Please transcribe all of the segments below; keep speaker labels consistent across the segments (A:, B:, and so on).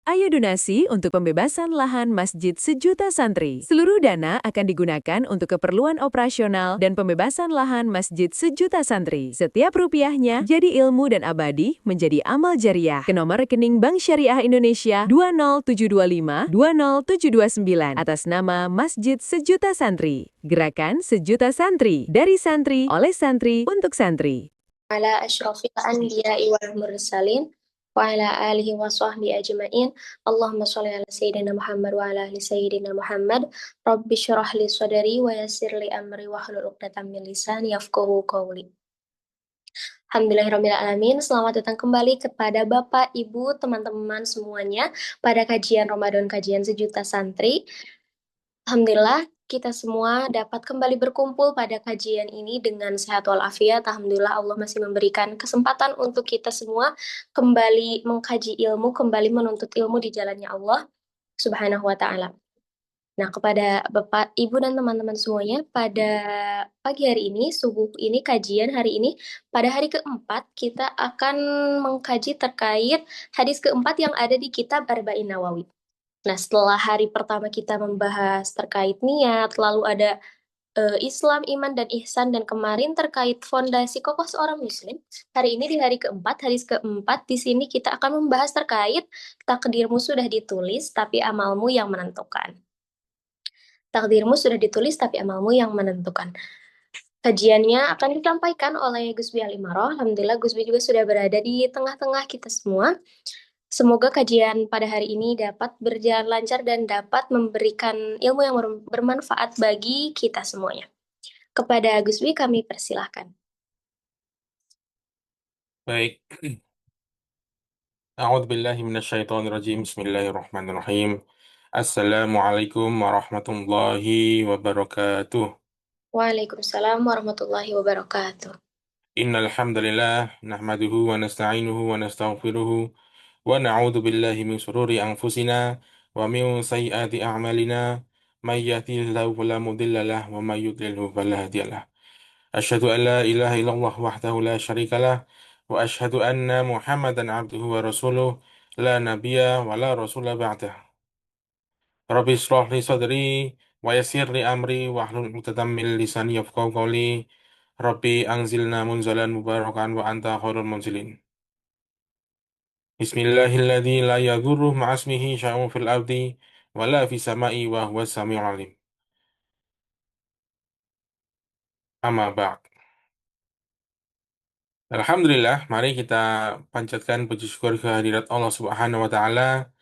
A: Ayo donasi untuk pembebasan lahan Masjid Sejuta Santri. Seluruh dana akan digunakan untuk keperluan operasional dan pembebasan lahan Masjid Sejuta Santri. Setiap rupiahnya jadi ilmu dan abadi menjadi amal jariah. Ke nomor rekening Bank Syariah Indonesia 20725 20729 atas nama Masjid Sejuta Santri. Gerakan Sejuta Santri, dari santri, oleh santri, untuk santri.
B: Ala asyrafil anbiya'i wal mursalin wa ala alihi wa sahbihi ajma'in. Allahumma sholli ala sayyidina Muhammad wa ala ali sayyidina Muhammad. Rabbi syrah li sadri wa yassir li amri wa hlul 'uqdatam min lisani yafqahu qawli. Alhamdulillahirabbil alamin. Selamat datang kembali kepada Bapak, Ibu, teman-teman semuanya pada kajian Ramadan kajian sejuta santri. Alhamdulillah, kita semua dapat kembali berkumpul pada kajian ini dengan sehat walafiat. Alhamdulillah, Allah masih memberikan kesempatan untuk kita semua kembali mengkaji ilmu, kembali menuntut ilmu di jalannya Allah Subhanahu wa Ta'ala. Nah, kepada Bapak, Ibu, dan teman-teman semuanya, pada pagi hari ini, subuh ini, kajian hari ini, pada hari keempat, kita akan mengkaji terkait hadis keempat yang ada di kitab Arba'in Nawawi. Nah, setelah hari pertama kita membahas terkait niat, lalu ada Islam, iman, dan ihsan, dan kemarin terkait fondasi kokoh seorang muslim. Hari ini di hari keempat, hadis keempat, di sini kita akan membahas terkait takdirmu sudah ditulis, tapi amalmu yang menentukan. Takdirmu sudah ditulis, tapi amalmu yang menentukan. Kajiannya akan disampaikan oleh Gusbi Alimaroh. Alhamdulillah, Gusbi juga sudah berada di tengah-tengah kita semua. Semoga kajian pada hari ini dapat berjalan lancar dan dapat memberikan ilmu yang bermanfaat bagi kita semuanya. Kepada Guswi kami persilahkan.
C: Baik, A'udzubillahi minasyaitonirrajim. Bismillahirrahmanirrahim. Assalamualaikum warahmatullahi wabarakatuh.
B: Waalaikumsalam warahmatullahi wabarakatuh.
C: Innal hamdalillah nahmaduhu wa nasta'inuhu wa nastaghfiruhu wa na'udzu billahi min shururi anfusina wa min sayyiati a'malina may yahdihillahu fala mudilla lahu wa may yudlilhu fala hadiyalah. Asyhadu an la ilaha illallah wahdahu la syarikalah wa asyhadu anna Muhammadan abduhu wa rasuluh la nabiyya wa la rasula ba'dah. Rabbi shrah li sadri wa yassir li amri wa hlul 'uqdatam min lisani yafqahu qawli. Rabbi anzilna munzalan mubarakan wa anta khairul munzilin. Bismillahilladzi la yadhurru ma'asmihi syai'un fil ardi wa la fis sama'i wa huwas samiul alim. Amma ba'd. Alhamdulillah, mari kita panjatkan puji syukur kehadirat Allah Subhanahu wa taala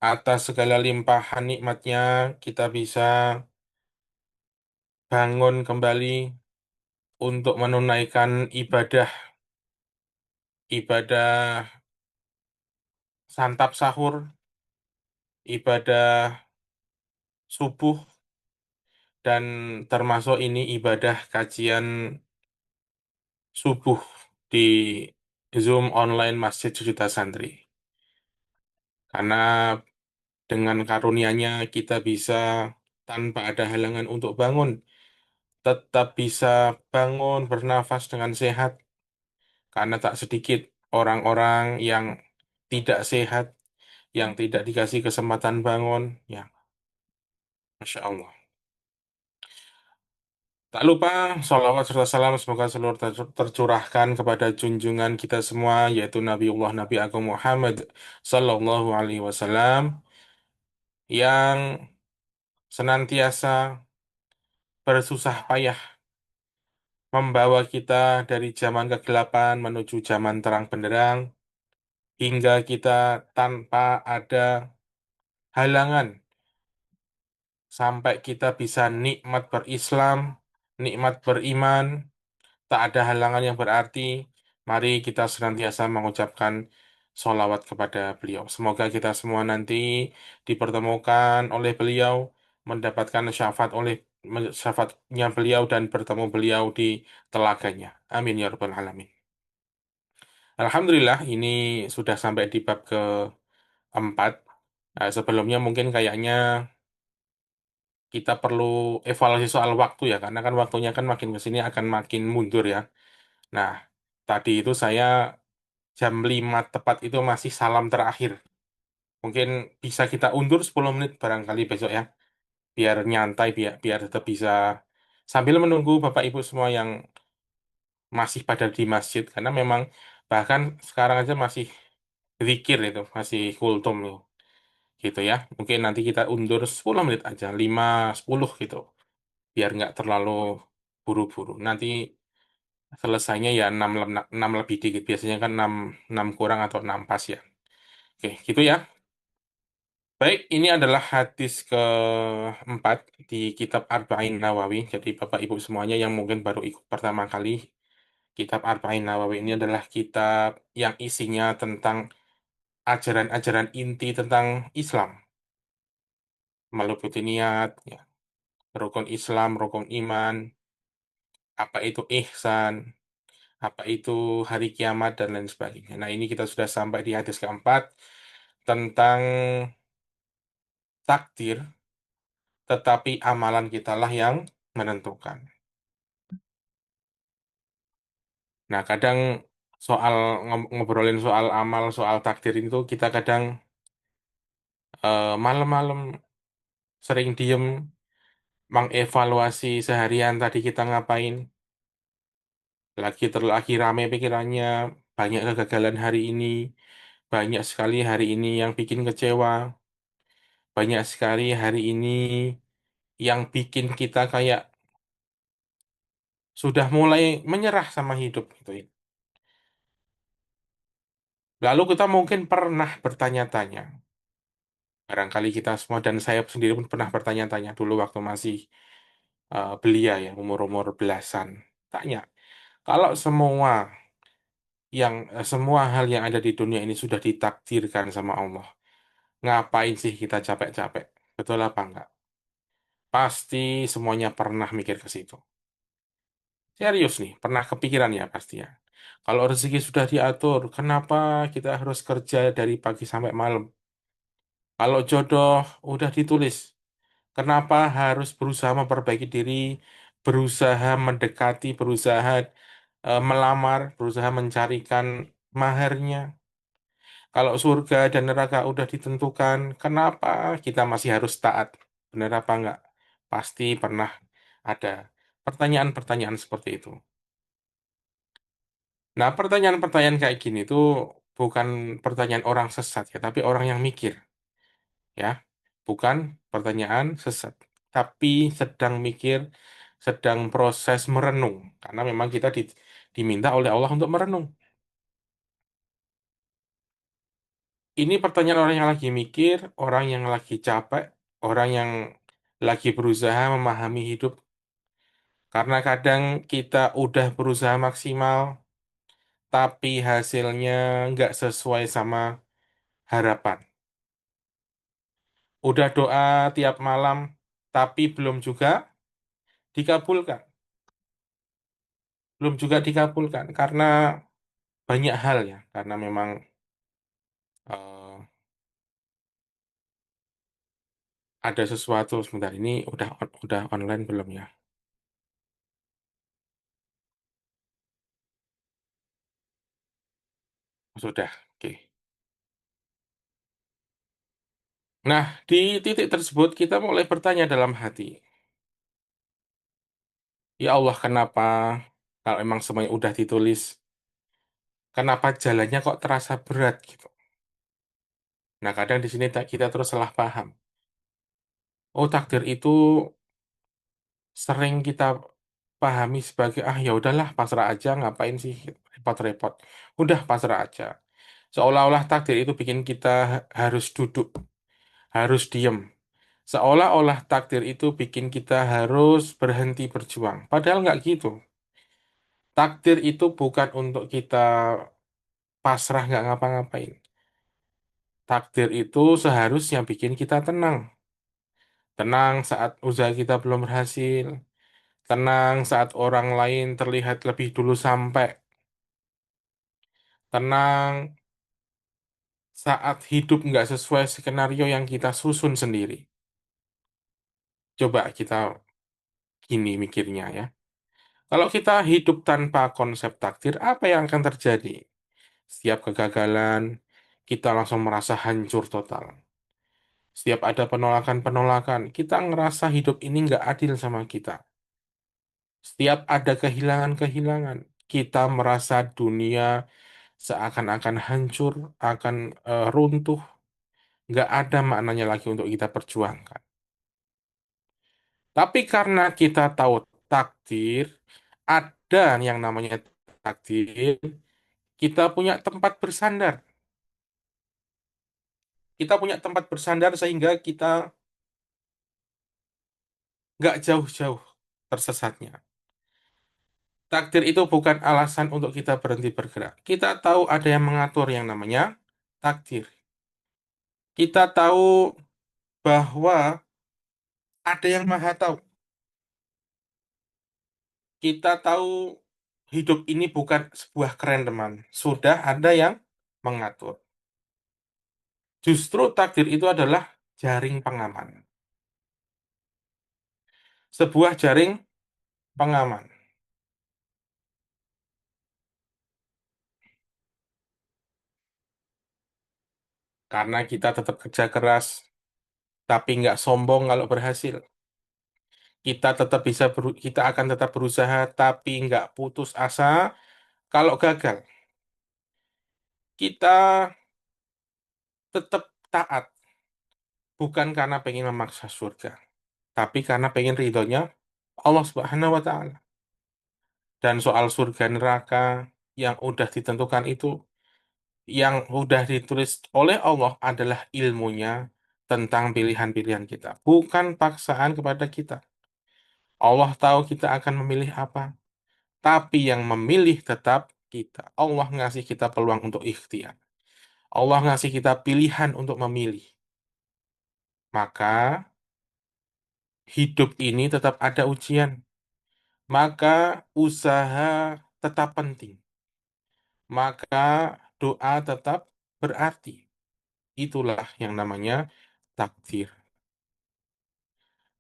C: atas segala limpahan nikmatnya kita bisa bangun kembali untuk menunaikan ibadah santap sahur, ibadah subuh, dan termasuk ini ibadah kajian subuh di Zoom online Masjid Sejuta Santri. Karena dengan karunia-Nya kita bisa tanpa ada halangan untuk bangun, tetap bisa bangun bernafas dengan sehat, karena tak sedikit orang-orang yang tidak sehat, yang tidak dikasih kesempatan bangun, ya, Masya Allah. Tak lupa, sholawat serta salam semoga seluruh tercurahkan kepada junjungan kita semua, yaitu Nabiullah Nabi Agung Muhammad Sallallahu Alaihi Wasallam, yang senantiasa bersusah payah membawa kita dari zaman kegelapan menuju zaman terang benderang, hingga kita tanpa ada halangan sampai kita bisa nikmat berislam, nikmat beriman, tak ada halangan yang berarti. Mari kita senantiasa mengucapkan sholawat kepada beliau. Semoga kita semua nanti dipertemukan oleh beliau, mendapatkan syafaatnya beliau dan bertemu beliau di telaganya. Amin ya rabbal alamin. Alhamdulillah, ini sudah sampai di bab keempat. Nah, sebelumnya mungkin kayaknya kita perlu evaluasi soal waktu ya, karena kan waktunya kan makin ke sini akan makin mundur ya. Nah, tadi itu saya jam 5 tepat itu masih salam terakhir. Mungkin bisa kita undur 10 menit barangkali besok ya, biar nyantai, biar tetap bisa sambil menunggu Bapak Ibu semua yang masih pada di masjid, karena memang bahkan sekarang aja masih zikir itu, masih kultum nih, gitu ya. Mungkin nanti kita undur 10 menit aja, 5 10 gitu, biar nggak terlalu buru-buru. Nanti selesainya ya 6 lebih dikit, biasanya kan 6 kurang atau 6 pas ya. Oke, gitu ya. Baik, ini adalah hadis keempat di kitab Arba'in Nawawi. Jadi Bapak Ibu semuanya yang mungkin baru ikut pertama kali, kitab Arba'in Nawawi ini adalah kitab yang isinya tentang ajaran-ajaran inti tentang Islam. Meliputi niat, ya, rukun Islam, rukun iman, apa itu ihsan, apa itu hari kiamat, dan lain sebagainya. Nah, ini kita sudah sampai di hadis keempat tentang takdir, tetapi amalan kitalah yang menentukan. Nah, kadang soal ngobrolin soal amal, soal takdir itu kita kadang malam-malam sering diem mengevaluasi seharian tadi kita ngapain. Lagi rame pikirannya, banyak kegagalan hari ini, banyak sekali hari ini yang bikin kecewa, banyak sekali hari ini yang bikin kita kayak sudah mulai menyerah sama hidup gitu ya. Lalu kita mungkin pernah bertanya-tanya, barangkali kita semua dan saya sendiri pun pernah bertanya-tanya dulu waktu masih belia ya, umur-umur belasan. Tanya, kalau semua hal yang ada di dunia ini sudah ditakdirkan sama Allah, ngapain sih kita capek-capek? Betul apa enggak? Pasti semuanya pernah mikir ke situ. Serius nih, pernah kepikiran ya pasti ya. Kalau rezeki sudah diatur, kenapa kita harus kerja dari pagi sampai malam? Kalau jodoh udah ditulis, kenapa harus berusaha memperbaiki diri, berusaha mendekati, berusaha melamar, berusaha mencarikan maharnya? Kalau surga dan neraka udah ditentukan, kenapa kita masih harus taat? Benar apa enggak? Pasti pernah ada pertanyaan-pertanyaan seperti itu. Nah, pertanyaan-pertanyaan kayak gini tuh bukan pertanyaan orang sesat ya, tapi orang yang mikir ya. Bukan pertanyaan sesat, tapi sedang mikir, sedang proses merenung. Karena memang kita diminta oleh Allah untuk merenung. Ini pertanyaan orang yang lagi mikir, orang yang lagi capek, orang yang lagi berusaha memahami hidup. Karena kadang kita udah berusaha maksimal, tapi hasilnya nggak sesuai sama harapan. Udah doa tiap malam, tapi belum juga dikabulkan. Belum juga dikabulkan karena banyak hal ya. Karena memang eh, ada sesuatu. Sebentar, ini udah online belum ya? Sudah. Oke. Nah, di titik tersebut kita mulai bertanya dalam hati, ya Allah, kenapa kalau emang semuanya udah ditulis, kenapa jalannya kok terasa berat gitu? Nah, kadang di sini kita terus salah paham. Oh, takdir itu sering kita pahami sebagai ah ya udahlah pasrah aja, ngapain sih repot-repot. Udah pasrah aja. Seolah-olah takdir itu bikin kita harus duduk, harus diem. Seolah-olah takdir itu bikin kita harus berhenti berjuang. Padahal nggak gitu. Takdir itu bukan untuk kita pasrah nggak ngapa-ngapain. Takdir itu seharusnya bikin kita tenang. Tenang saat usaha kita belum berhasil. Tenang saat orang lain terlihat lebih dulu sampai. Tenang saat hidup nggak sesuai skenario yang kita susun sendiri. Coba kita gini mikirnya ya. Kalau kita hidup tanpa konsep takdir, apa yang akan terjadi? Setiap kegagalan, kita langsung merasa hancur total. Setiap ada penolakan-penolakan, kita ngerasa hidup ini nggak adil sama kita. Setiap ada kehilangan-kehilangan, kita merasa dunia seakan-akan hancur, akan runtuh, nggak ada maknanya lagi untuk kita perjuangkan. Tapi karena kita tahu takdir, ada yang namanya takdir, kita punya tempat bersandar. Kita punya tempat bersandar sehingga kita nggak jauh-jauh tersesatnya. Takdir itu bukan alasan untuk kita berhenti bergerak. Kita tahu ada yang mengatur yang namanya takdir. Kita tahu bahwa ada yang maha tahu. Kita tahu hidup ini bukan sebuah kerandoman. Sudah ada yang mengatur. Justru takdir itu adalah jaring pengaman. Sebuah jaring pengaman. Karena kita tetap kerja keras, tapi nggak sombong kalau berhasil. Kita akan tetap berusaha, tapi nggak putus asa kalau gagal. Kita tetap taat, bukan karena pengen memaksa surga, tapi karena pengen ridhonya Allah Subhanahu wa Ta'ala. Dan soal surga neraka yang udah ditentukan itu, yang udah ditulis oleh Allah adalah ilmunya tentang pilihan-pilihan kita, bukan paksaan kepada kita. Allah tahu kita akan memilih apa, tapi yang memilih tetap kita. Allah ngasih kita peluang untuk ikhtiar. Allah ngasih kita pilihan untuk memilih. Maka hidup ini tetap ada ujian. Maka usaha tetap penting. Maka doa tetap berarti. Itulah yang namanya takdir.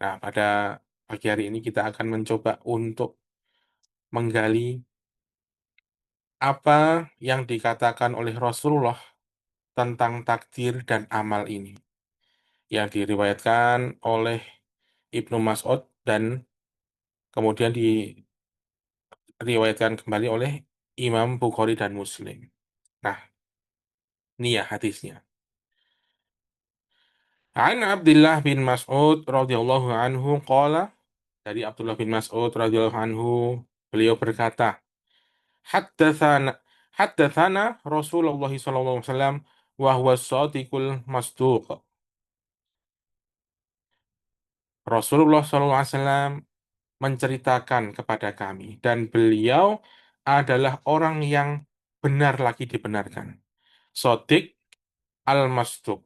C: Nah, pada pagi hari ini kita akan mencoba untuk menggali apa yang dikatakan oleh Rasulullah tentang takdir dan amal ini. Yang diriwayatkan oleh Ibnu Mas'ud dan kemudian diriwayatkan kembali oleh Imam Bukhari dan Muslim. Nah, ini ya hadisnya. An Abdullah bin Mas'ud radhiyallahu anhu qala, dari Abdullah bin Mas'ud radhiyallahu anhu, beliau berkata, haddatsana haddatsana Rasulullah sallallahu alaihi wasallam wa huwa shadiqul masduq. Rasulullah sallallahu alaihi wasallam menceritakan kepada kami dan beliau adalah orang yang benar lagi dibenarkan. Shadiq al-masduq,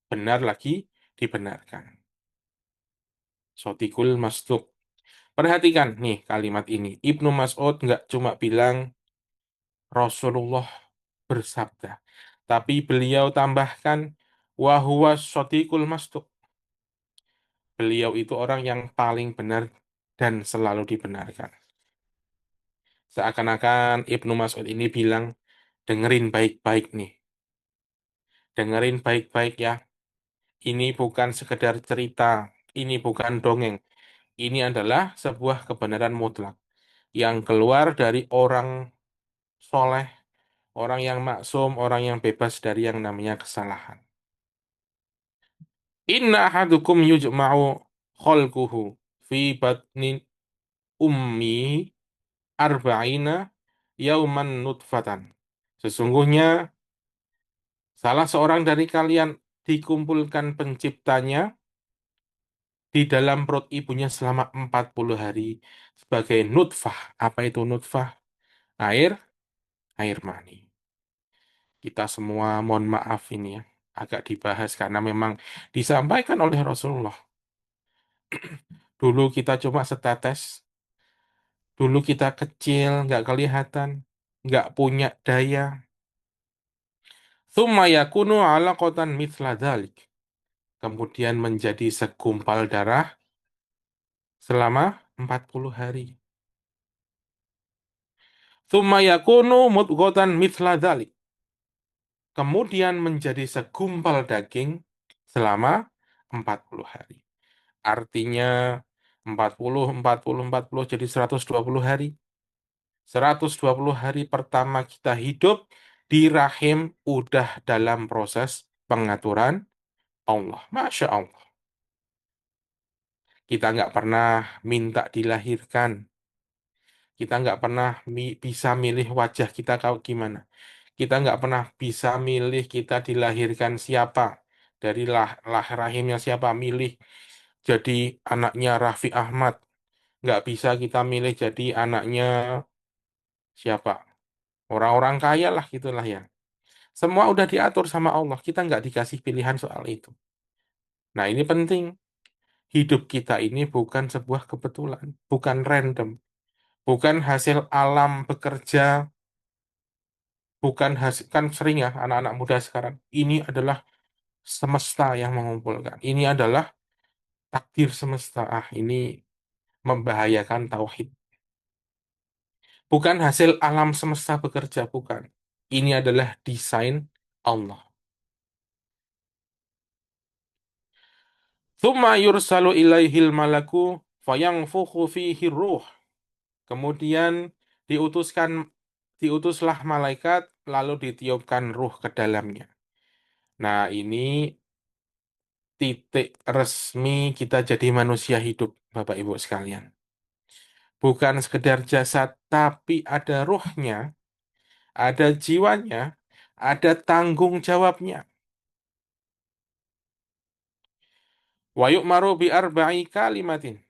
C: benar lagi dibenarkan. Shadiqul masduq. Perhatikan nih kalimat ini. Ibnu Mas'ud nggak cuma bilang Rasulullah bersabda, tapi beliau tambahkan wahuwa shadiqul masduq. Beliau itu orang yang paling benar dan selalu dibenarkan. Seakan-akan Ibnu Mas'ud ini bilang, dengerin baik-baik nih. Dengerin baik-baik ya. Ini bukan sekedar cerita, ini bukan dongeng. Ini adalah sebuah kebenaran mutlak yang keluar dari orang soleh, orang yang maksum, orang yang bebas dari yang namanya kesalahan. Inna ahadukum yujma'u khalquhu fi batni ummi arba'ina yauman nutfatan. Sesungguhnya salah seorang dari kalian dikumpulkan penciptanya di dalam perut ibunya selama 40 hari sebagai nutfah. Apa itu nutfah? Air, air mani. Kita semua mohon maaf ini ya, agak dibahas karena memang disampaikan oleh Rasulullah. Dulu kita cuma setetes, dulu kita kecil, nggak kelihatan, nggak punya daya. Tsumma yakunu alaqatan mithla dzalik. Kemudian menjadi segumpal darah selama 40 hari. Tsumma yakunu mudghatan mithla dzalik. kemudian menjadi segumpal daging selama 40 hari. Artinya 40 jadi 120 hari. 120 hari pertama kita hidup di rahim udah dalam proses pengaturan Allah. Masya Allah. Kita nggak pernah minta dilahirkan. Kita nggak pernah bisa milih wajah kita kalau gimana. Kita nggak pernah bisa milih kita dilahirkan siapa. Dari rahimnya siapa. Milih jadi anaknya Raffi Ahmad. Nggak bisa kita milih jadi anaknya siapa. Orang-orang kaya lah gitulah ya. Semua udah diatur sama Allah. Kita nggak dikasih pilihan soal itu. Nah ini penting. Hidup kita ini bukan sebuah kebetulan. Bukan random. Bukan hasil alam bekerja. Bukan hasil, kan sering ya anak-anak muda sekarang. Ini adalah semesta yang mengumpulkan. Ini adalah takdir semesta. Ah, ini membahayakan tauhid. Bukan hasil alam semesta bekerja, bukan. Ini adalah desain Allah. Thumma yursalu ilaihil malaku fayanfukhu fihi ruh. Kemudian diutuskan diutuslah malaikat lalu ditiupkan ruh ke dalamnya. Nah, ini titik resmi kita jadi manusia hidup, Bapak Ibu sekalian. Bukan sekedar jasad, tapi ada ruhnya, ada jiwanya, ada tanggung jawabnya. Wa yu'maru bi arba'i kalimatin.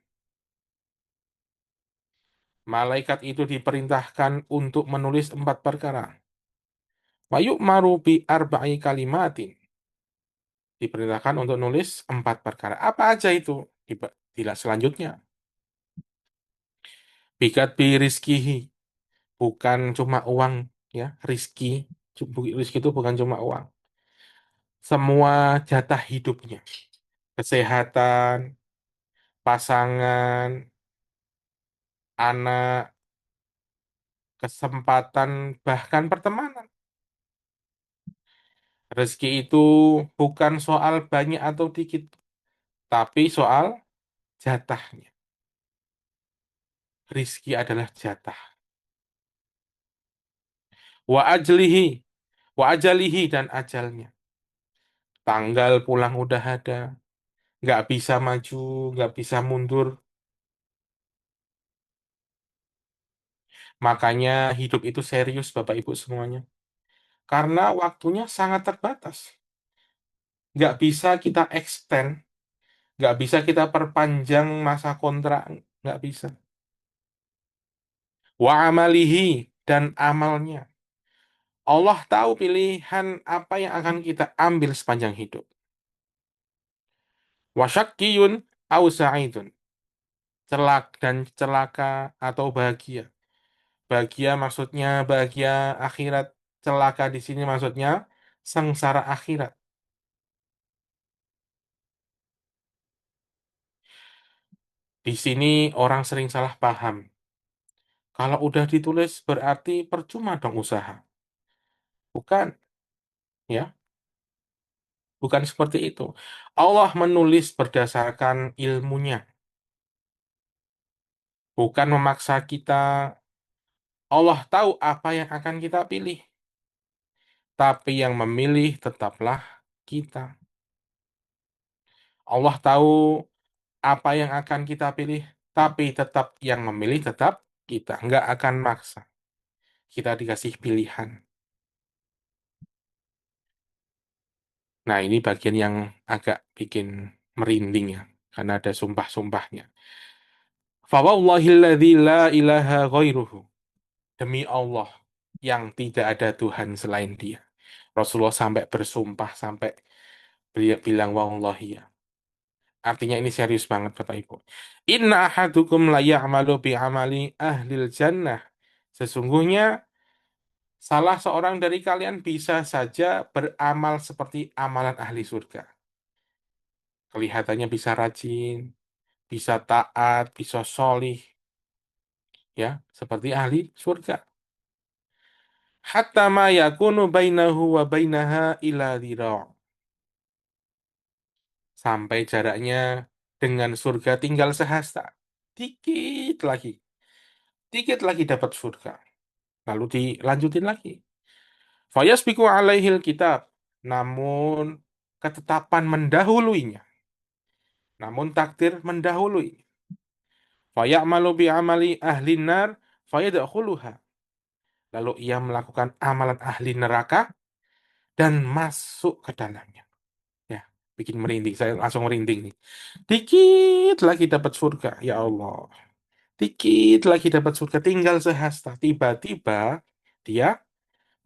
C: Malaikat itu diperintahkan untuk menulis 4 perkara. Wa yu'maru bi arba'i kalimatin. Diperintahkan untuk nulis 4 perkara. Apa aja itu? Tidak selanjutnya. Bikat bi rizkihi. Bukan cuma uang, ya. Rizki itu bukan cuma uang. Semua jatah hidupnya. Kesehatan, pasangan, anak, kesempatan, bahkan pertemanan. Rezeki itu bukan soal banyak atau dikit, tapi soal jatahnya. Rizki adalah jatah. Wa ajlihi, wa ajalihi dan ajalnya. Tanggal pulang udah ada, nggak bisa maju, nggak bisa mundur. Makanya hidup itu serius Bapak Ibu semuanya. Karena waktunya sangat terbatas. Nggak bisa kita extend, nggak bisa kita perpanjang masa kontrak, nggak bisa. Wa amalihi dan amalnya. Allah tahu pilihan apa yang akan kita ambil sepanjang hidup. Wa syakkiyun au sa'idun. Celaka atau bahagia. Bahagia maksudnya bahagia akhirat. Celaka di sini maksudnya sengsara akhirat. Di sini orang sering salah paham. Kalau udah ditulis berarti percuma dong usaha. Bukan, ya. Bukan seperti itu. Allah menulis berdasarkan ilmunya. Bukan memaksa kita. Allah tahu apa yang akan kita pilih. Tapi yang memilih tetaplah kita. Allah tahu apa yang akan kita pilih. Tapi tetap yang memilih tetap kita. Nggak akan maksa. Kita dikasih pilihan. Nah, ini bagian yang agak bikin merinding ya. Karena ada sumpah-sumpahnya. Fawallahilladzi la ilaha ghairuhu. Demi Allah yang tidak ada Tuhan selain Dia. Rasulullah sampai bersumpah, sampai beliau bilang wallahi ya. Artinya ini serius banget Bapak Ibu. Inna ahadukum la ya'malu bi amali ahlil jannah. Sesungguhnya salah seorang dari kalian bisa saja beramal seperti amalan ahli surga. Kelihatannya bisa rajin, bisa taat, bisa solih, ya, seperti ahli surga. hatta ma yakunu bainahu wa bainaha ila dhira'. Sampai jaraknya dengan surga tinggal sehasta. Dikit lagi. Dikit lagi dapat surga. Lalu dilanjutin lagi. Fayasbiqu alaihil kitab. Namun ketetapan mendahuluinya. Namun takdir mendahului. Fayamalu bi amali ahli nar fayadkhuluha. Lalu ia melakukan amalan ahli neraka dan masuk ke dalamnya. Ya, bikin merinding. Saya langsung merinding nih. Dikit lagi dapat surga, ya Allah. Dikit lagi dapat surga, tinggal sehasta. Tiba-tiba dia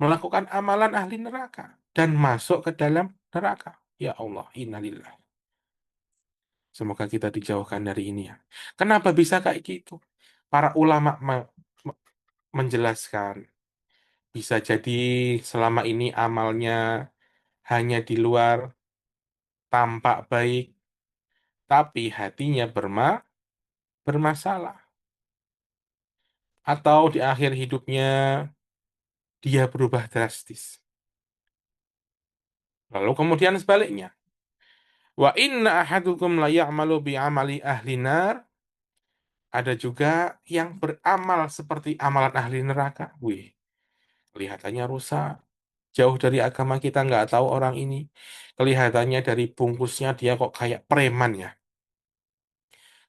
C: melakukan amalan ahli neraka dan masuk ke dalam neraka. Ya Allah, innalillah. Semoga kita dijauhkan dari ini ya. Kenapa bisa kayak gitu? Para ulama me- menjelaskan, bisa jadi selama ini amalnya hanya di luar, tampak baik, tapi hatinya bermasalah. Atau di akhir hidupnya dia berubah drastis. Lalu kemudian sebaliknya. Wa inna ahadukum la ya'malu bi amali ahli nar. Ada juga yang beramal seperti amalan ahli neraka. Wih, kelihatannya rusak. Jauh dari agama kita nggak tahu orang ini. Kelihatannya dari bungkusnya dia kok kayak preman ya.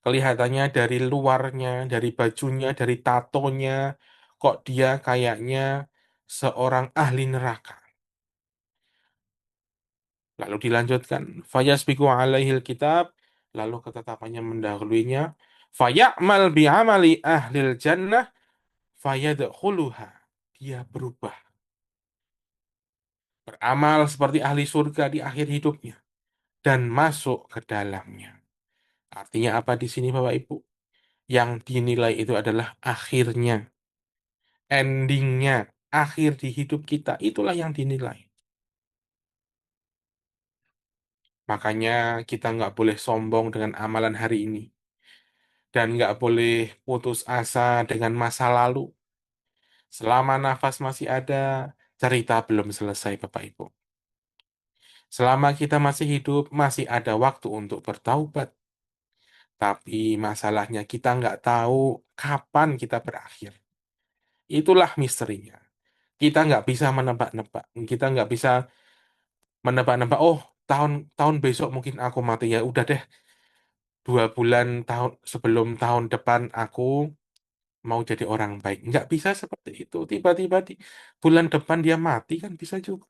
C: Kelihatannya dari luarnya, dari bajunya, dari tatonya, kok dia kayaknya seorang ahli neraka. Lalu dilanjutkan, fayasbiqu alaihil kitab, lalu ketetapannya mendahuluinya, faya'mal bi'amali ahlil jannah, fayadkhuluha. Dia berubah, beramal seperti ahli surga di akhir hidupnya dan masuk ke dalamnya. Artinya apa di sini Bapak Ibu? Yang dinilai itu adalah akhirnya, endingnya, akhir di hidup kita, itulah yang dinilai. Makanya kita nggak boleh sombong dengan amalan hari ini. Dan nggak boleh putus asa dengan masa lalu. Selama nafas masih ada, cerita belum selesai Bapak Ibu. Selama kita masih hidup, masih ada waktu untuk bertaubat. Tapi masalahnya kita nggak tahu kapan kita berakhir. Itulah misterinya. Kita nggak bisa menebak-nebak. Kita nggak bisa menebak-nebak, oh tahun tahun besok mungkin aku mati ya. Udah deh, 2 bulan tahun sebelum tahun depan aku mau jadi orang baik. Nggak bisa seperti itu. Tiba-tiba di bulan depan dia mati kan bisa juga.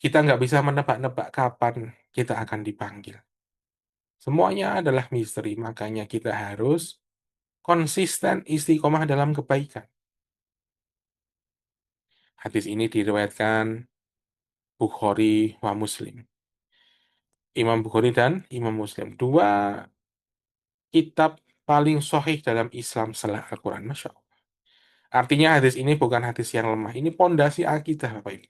C: Kita nggak bisa menebak-nebak kapan kita akan dipanggil. Semuanya adalah misteri, makanya kita harus konsisten istiqomah dalam kebaikan. Hadis ini diriwayatkan Bukhari wa Muslim. Imam Bukhari dan Imam Muslim. Dua kitab paling sahih dalam Islam setelah Al-Quran. Masya Allah. Artinya hadis ini bukan hadis yang lemah. Ini pondasi akidah Bapak Ibu.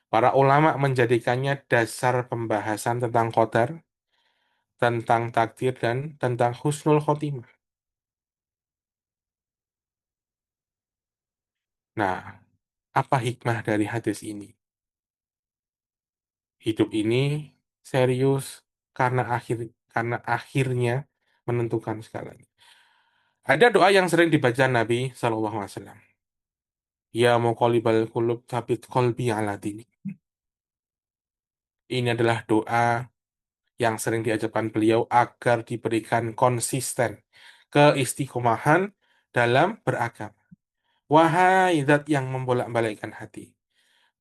C: Para ulama menjadikannya dasar pembahasan tentang qadar, tentang takdir, dan tentang husnul khotimah. Nah, apa hikmah dari hadis ini? Hidup ini serius karena akhirnya menentukan segalanya. Ada doa yang sering dibaca Nabi Shallallahu Alaihi Wasallam. Ya muqallibal qulub tsabit qalbi ala dinik. Ini adalah doa yang sering diajarkan beliau agar diberikan konsisten keistiqomahan dalam beragama. Wahai zat yang membolak-balikkan hati,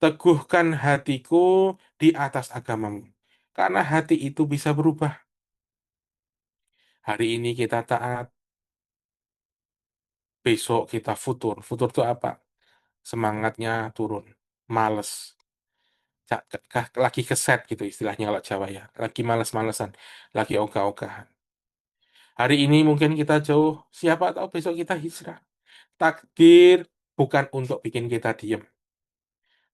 C: teguhkan hatiku di atas agamamu. Karena hati itu bisa berubah. Hari ini kita taat, besok kita futur. Futur itu apa? Semangatnya turun, males. Lagi keset gitu istilahnya kalau Jawa ya. Lagi males-malesan, lagi ogah-ogahan. Hari ini mungkin kita jauh, siapa tahu besok kita hijrah. Takdir bukan untuk bikin kita diam,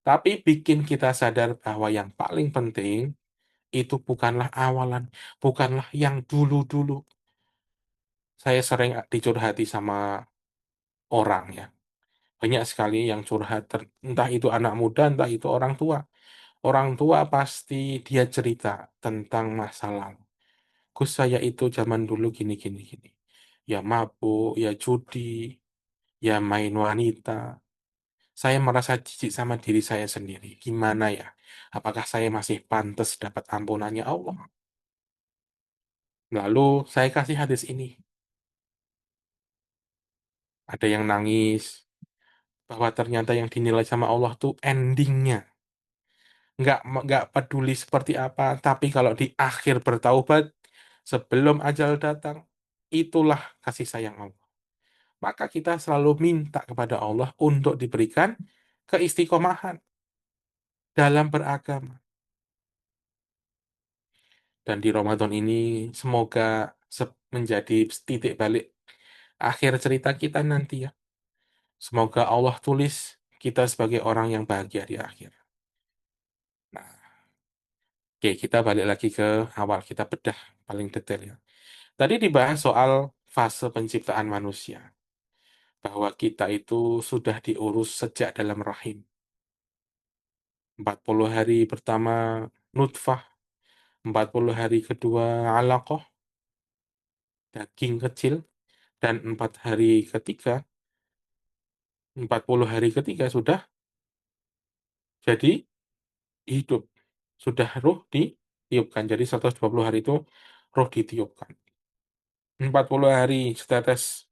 C: tapi bikin kita sadar bahwa yang paling penting itu bukanlah awalan, bukanlah yang dulu-dulu. Saya sering dicurhati sama orang ya. Banyak sekali yang curhat, entah itu anak muda, entah itu orang tua. Orang tua pasti dia cerita tentang masa lalu. Gus, saya itu zaman dulu gini, gini, gini. Ya mabuk, ya judi, ya main wanita. Saya merasa jijik sama diri saya sendiri. Gimana ya? Apakah saya masih pantas dapat ampunannya Allah? Lalu saya kasih hadis ini. Ada yang nangis bahwa ternyata yang dinilai sama Allah tuh endingnya. Nggak peduli seperti apa, tapi kalau di akhir bertaubat sebelum ajal datang, itulah kasih sayang Allah. Maka kita selalu minta kepada Allah untuk diberikan keistiqomahan dalam beragama. Dan di Ramadan ini semoga menjadi titik balik akhir cerita kita nanti ya. Semoga Allah tulis kita sebagai orang yang bahagia di akhir. Nah, oke, kita balik lagi ke awal, kita bedah paling detail ya. Tadi dibahas soal fase penciptaan manusia, bahwa kita itu sudah diurus sejak dalam rahim. 40 hari pertama nutfah, 40 hari kedua alaqah, daging kecil, dan 40 hari ketiga sudah jadi hidup. Sudah ruh ditiupkan. Jadi 120 hari itu ruh ditiupkan. 40 hari setetes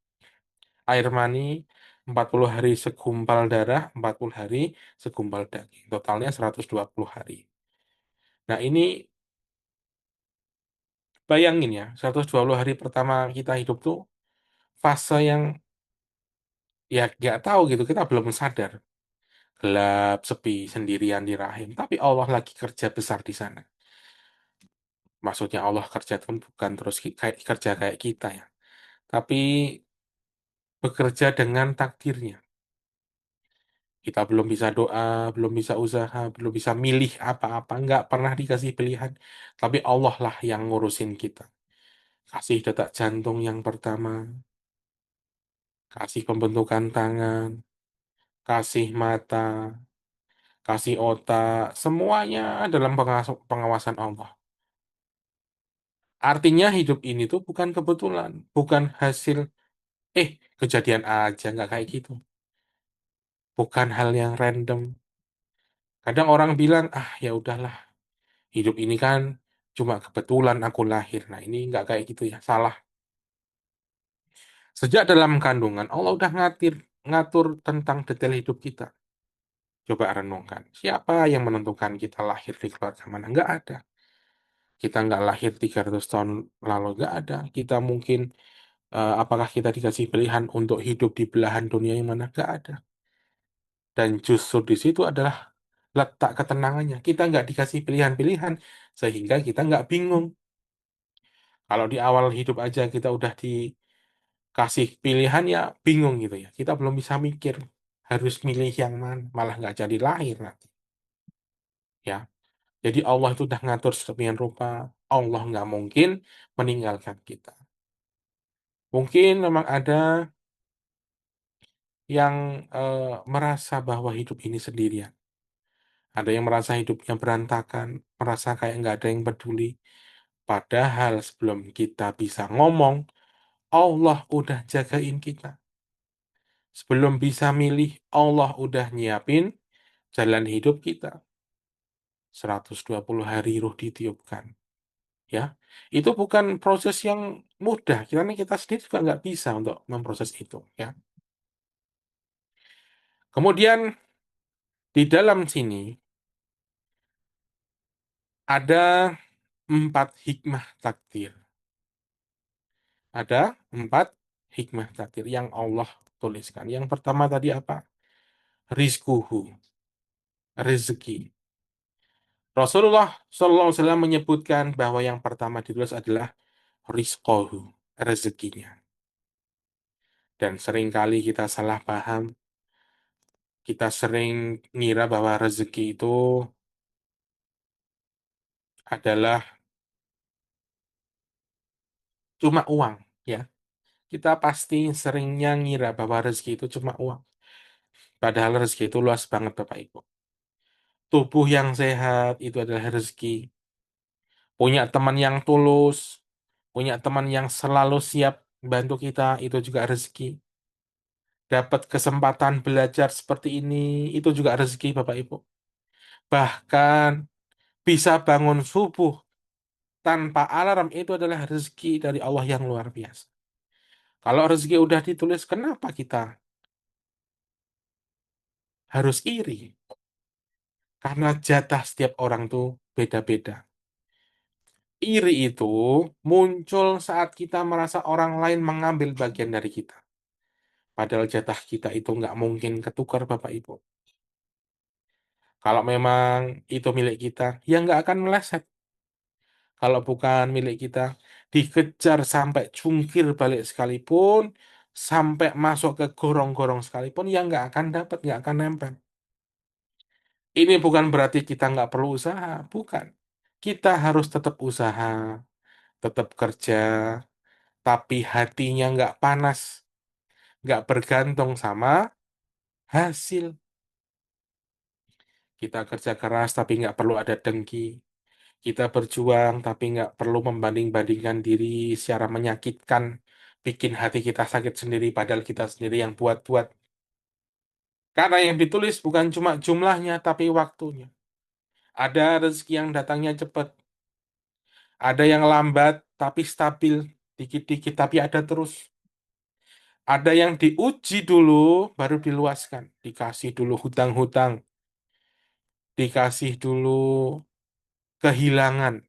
C: air mani, 40 hari segumpal darah, 40 hari segumpal daging. Totalnya 120 hari. Nah ini bayangin ya, 120 hari pertama kita hidup tuh fase yang ya nggak tahu gitu, kita belum sadar. Gelap, sepi, sendirian di rahim. Tapi Allah lagi kerja besar di sana. Maksudnya Allah kerja itu bukan terus kayak kerja kayak kita ya. Tapi bekerja dengan takdirnya. Kita belum bisa doa, belum bisa usaha, belum bisa milih apa-apa, nggak pernah dikasih pilihan. Tapi Allah lah yang ngurusin kita. Kasih detak jantung yang pertama, kasih pembentukan tangan, kasih mata, kasih otak, semuanya dalam pengawasan Allah. Artinya hidup ini tuh bukan kebetulan, bukan hasil, kejadian aja, nggak kayak gitu. Bukan hal yang random. Kadang orang bilang, ya udahlah, hidup ini kan cuma kebetulan aku lahir. Nah, ini nggak kayak gitu ya, salah. Sejak dalam kandungan, Allah udah ngatur tentang detail hidup kita. Coba renungkan, siapa yang menentukan kita lahir di keluarga mana? Nggak ada. Kita nggak lahir 300 tahun lalu, nggak ada. Kita mungkin, apakah kita dikasih pilihan untuk hidup di belahan dunia yang mana? Nggak ada. Dan justru di situ adalah letak ketenangannya. Kita nggak dikasih pilihan-pilihan, sehingga kita nggak bingung. Kalau di awal hidup aja kita udah dikasih pilihan, ya bingung gitu ya. Kita belum bisa mikir, harus milih yang mana, malah nggak jadi lahir nanti. Ya, jadi Allah itu udah ngatur sedemikian rupa, Allah nggak mungkin meninggalkan kita. Mungkin memang ada yang merasa bahwa hidup ini sendirian. Ada yang merasa hidupnya berantakan, merasa kayak nggak ada yang peduli. Padahal sebelum kita bisa ngomong, Allah udah jagain kita. Sebelum bisa milih, Allah udah nyiapin jalan hidup kita. 120 hari ruh ditiupkan. Ya, itu bukan proses yang mudah. Kita sendiri juga nggak bisa untuk memproses itu. Ya. Kemudian di dalam sini ada 4 hikmah takdir. Ada 4 hikmah takdir yang Allah tuliskan. Yang pertama tadi apa? Rizkuhu, rezeki. Rasulullah SAW menyebutkan bahwa yang pertama ditulis adalah rizkohu, rezekinya. Dan seringkali kita salah paham, kita sering ngira bahwa rezeki itu adalah cuma uang, ya. Kita pasti seringnya ngira bahwa rezeki itu cuma uang. Padahal rezeki itu luas banget Bapak Ibu. Tubuh yang sehat itu adalah rezeki. Punya teman yang tulus, punya teman yang selalu siap bantu kita, itu juga rezeki. Dapat kesempatan belajar seperti ini, itu juga rezeki Bapak Ibu. Bahkan bisa bangun subuh tanpa alarm itu adalah rezeki dari Allah yang luar biasa. Kalau rezeki udah ditulis, kenapa kita harus iri? Karena jatah setiap orang tuh beda-beda. Iri itu muncul saat kita merasa orang lain mengambil bagian dari kita. Padahal jatah kita itu nggak mungkin ketukar, Bapak Ibu. Kalau memang itu milik kita, ya nggak akan meleset. Kalau bukan milik kita, dikejar sampai jungkir balik sekalipun, sampai masuk ke gorong-gorong sekalipun, ya nggak akan dapat, nggak akan nempel. Ini bukan berarti kita nggak perlu usaha, bukan. Kita harus tetap usaha, tetap kerja, tapi hatinya nggak panas, nggak bergantung sama hasil. Kita kerja keras, tapi nggak perlu ada dengki. Kita berjuang, tapi nggak perlu membanding-bandingkan diri secara menyakitkan, bikin hati kita sakit sendiri, padahal kita sendiri yang buat-buat. Karena yang ditulis bukan cuma jumlahnya, tapi waktunya. Ada rezeki yang datangnya cepat, ada yang lambat, tapi stabil, dikit-dikit, tapi ada terus. Ada yang diuji dulu, baru diluaskan. Dikasih dulu hutang-hutang, dikasih dulu kehilangan.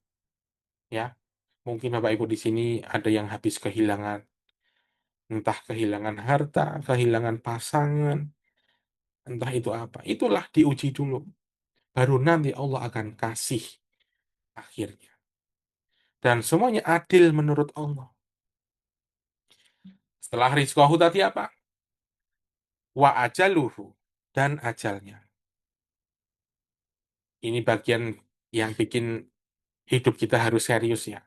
C: Ya, mungkin Bapak Ibu di sini ada yang habis kehilangan. Entah kehilangan harta, kehilangan pasangan, entah itu apa. Itulah diuji dulu. Baru nanti Allah akan kasih akhirnya. Dan semuanya adil menurut Allah. Setelah rizqahu tadi apa? Wa ajaluhu. Dan ajalnya. Ini bagian yang bikin hidup kita harus serius ya.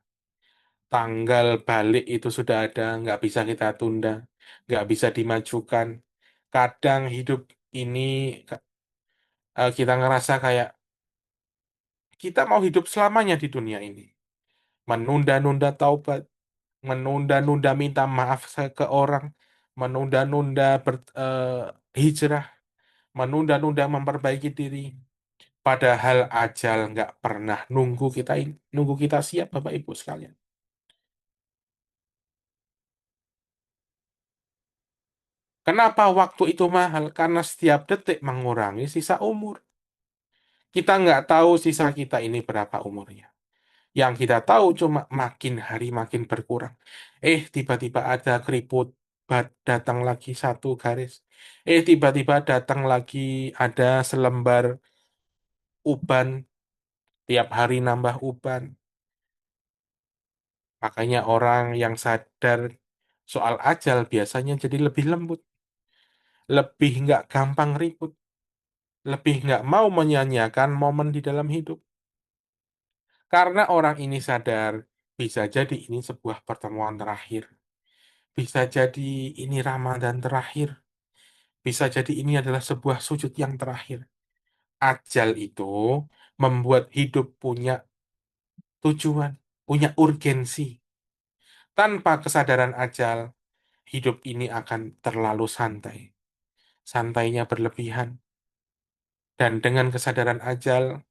C: Tanggal balik itu sudah ada, nggak bisa kita tunda, nggak bisa dimajukan. Kadang hidup ini kita ngerasa kayak kita mau hidup selamanya di dunia ini. Menunda-nunda taubat, menunda-nunda minta maaf ke orang, menunda-nunda hijrah, menunda-nunda memperbaiki diri. Padahal ajal nggak pernah nunggu kita siap, Bapak Ibu sekalian. Kenapa waktu itu mahal? Karena setiap detik mengurangi sisa umur. Kita nggak tahu sisa kita ini berapa umurnya. Yang kita tahu cuma makin hari makin berkurang. Tiba-tiba ada keriput, datang lagi satu garis. Tiba-tiba datang lagi ada selembar uban, tiap hari nambah uban. Makanya orang yang sadar soal ajal biasanya jadi lebih lembut, lebih nggak gampang ribut, lebih nggak mau menyanyiakan momen di dalam hidup. Karena orang ini sadar, bisa jadi ini sebuah pertemuan terakhir. Bisa jadi ini Ramadan terakhir. Bisa jadi ini adalah sebuah sujud yang terakhir. Ajal itu membuat hidup punya tujuan, punya urgensi. Tanpa kesadaran ajal, hidup ini akan terlalu santai. Santainya berlebihan. Dan dengan kesadaran ajal,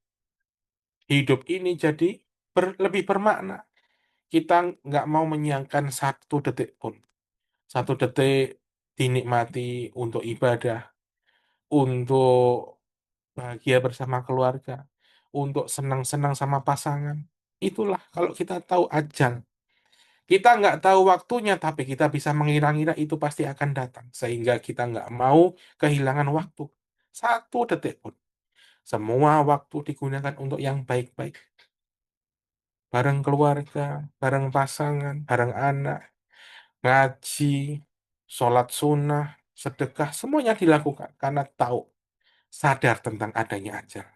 C: hidup ini jadi lebih bermakna. Kita nggak mau menyiangkan satu detik pun. Satu detik dinikmati untuk ibadah, untuk bahagia bersama keluarga, untuk senang-senang sama pasangan. Itulah kalau kita tahu ajal. Kita nggak tahu waktunya, tapi kita bisa mengira-ngira itu pasti akan datang. Sehingga kita nggak mau kehilangan waktu. Satu detik pun. Semua waktu digunakan untuk yang baik-baik. Bareng keluarga, bareng pasangan, bareng anak, ngaji, sholat sunnah, sedekah, semuanya dilakukan karena tahu, sadar tentang adanya ajal.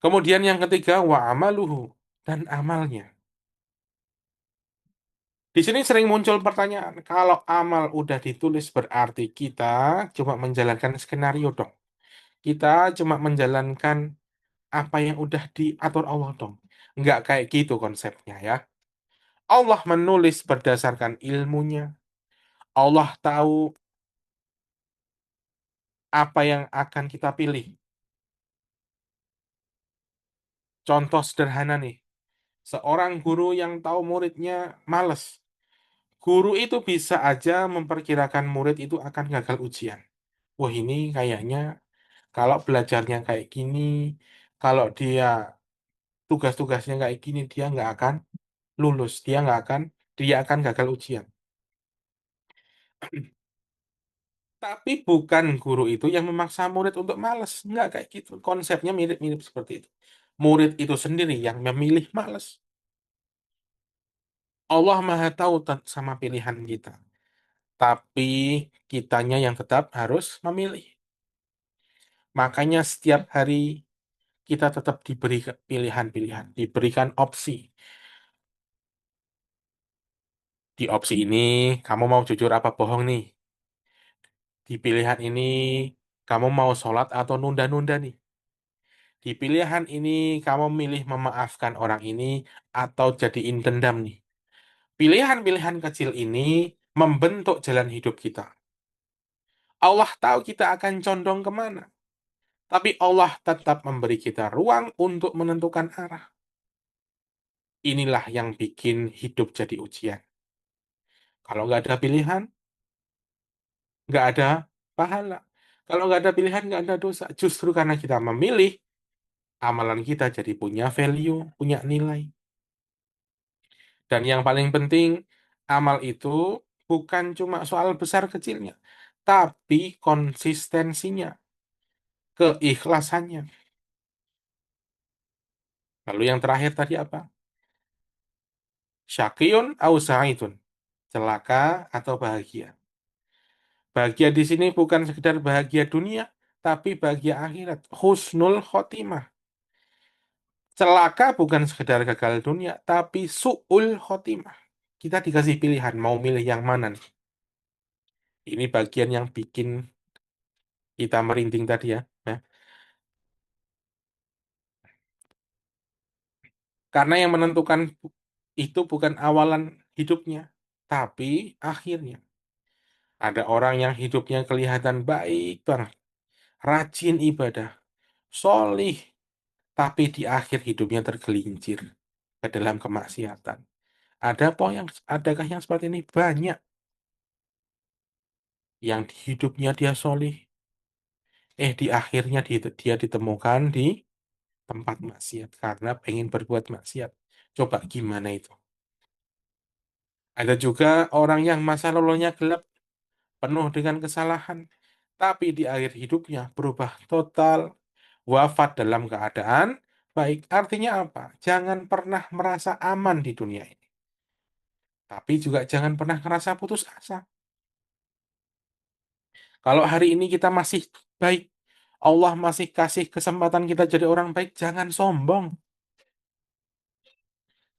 C: Kemudian yang ketiga, wa amaluhu, dan amalnya. Di sini sering muncul pertanyaan, kalau amal udah ditulis berarti kita cuma menjalankan skenario dong. Kita cuma menjalankan apa yang udah diatur Allah dong. Nggak kayak gitu konsepnya ya. Allah menulis berdasarkan ilmunya. Allah tahu apa yang akan kita pilih. Contoh sederhana nih, seorang guru yang tahu muridnya males. Guru itu bisa aja memperkirakan murid itu akan gagal ujian. Wah ini kayaknya kalau belajarnya kayak gini, kalau tugas-tugasnya kayak gini, dia nggak akan lulus, dia akan gagal ujian. Tapi bukan guru itu yang memaksa murid untuk malas. Nggak kayak gitu. Konsepnya mirip-mirip seperti itu. Murid itu sendiri yang memilih malas. Allah Maha tahu sama pilihan kita. Tapi kitanya yang tetap harus memilih. Makanya setiap hari kita tetap diberi pilihan-pilihan, diberikan opsi. Di opsi ini, kamu mau jujur apa bohong nih? Di pilihan ini, kamu mau sholat atau nunda-nunda nih? Di pilihan ini, kamu milih memaafkan orang ini atau jadiin dendam nih. Pilihan-pilihan kecil ini membentuk jalan hidup kita. Allah tahu kita akan condong kemana. Tapi Allah tetap memberi kita ruang untuk menentukan arah. Inilah yang bikin hidup jadi ujian. Kalau nggak ada pilihan, nggak ada pahala. Kalau nggak ada pilihan, nggak ada dosa. Justru karena kita memilih, amalan kita jadi punya value, punya nilai. Dan yang paling penting, amal itu bukan cuma soal besar kecilnya, tapi konsistensinya, keikhlasannya. Lalu yang terakhir tadi apa? Syakiyun au sa'idun. Celaka atau bahagia. Bahagia di sini bukan sekedar bahagia dunia, tapi bahagia akhirat. Husnul khotimah. Celaka bukan sekedar gagal dunia, tapi su'ul khotimah. Kita dikasih pilihan, mau milih yang mana nih? Ini bagian yang bikin kita merinding tadi ya. Ya. Karena yang menentukan itu bukan awalan hidupnya, tapi akhirnya. Ada orang yang hidupnya kelihatan baik banget, rajin ibadah, solih, tapi di akhir hidupnya tergelincir ke dalam kemaksiatan. Adakah yang seperti ini? Banyak. Yang di hidupnya dia solih, di akhirnya dia ditemukan di tempat maksiat karena pengen berbuat maksiat. Coba gimana itu? Ada juga orang yang masa lalunya gelap, penuh dengan kesalahan, tapi di akhir hidupnya berubah total, wafat dalam keadaan baik. Artinya apa? Jangan pernah merasa aman di dunia ini, tapi juga jangan pernah merasa putus asa. Kalau hari ini kita masih baik, Allah masih kasih kesempatan kita jadi orang baik, jangan sombong.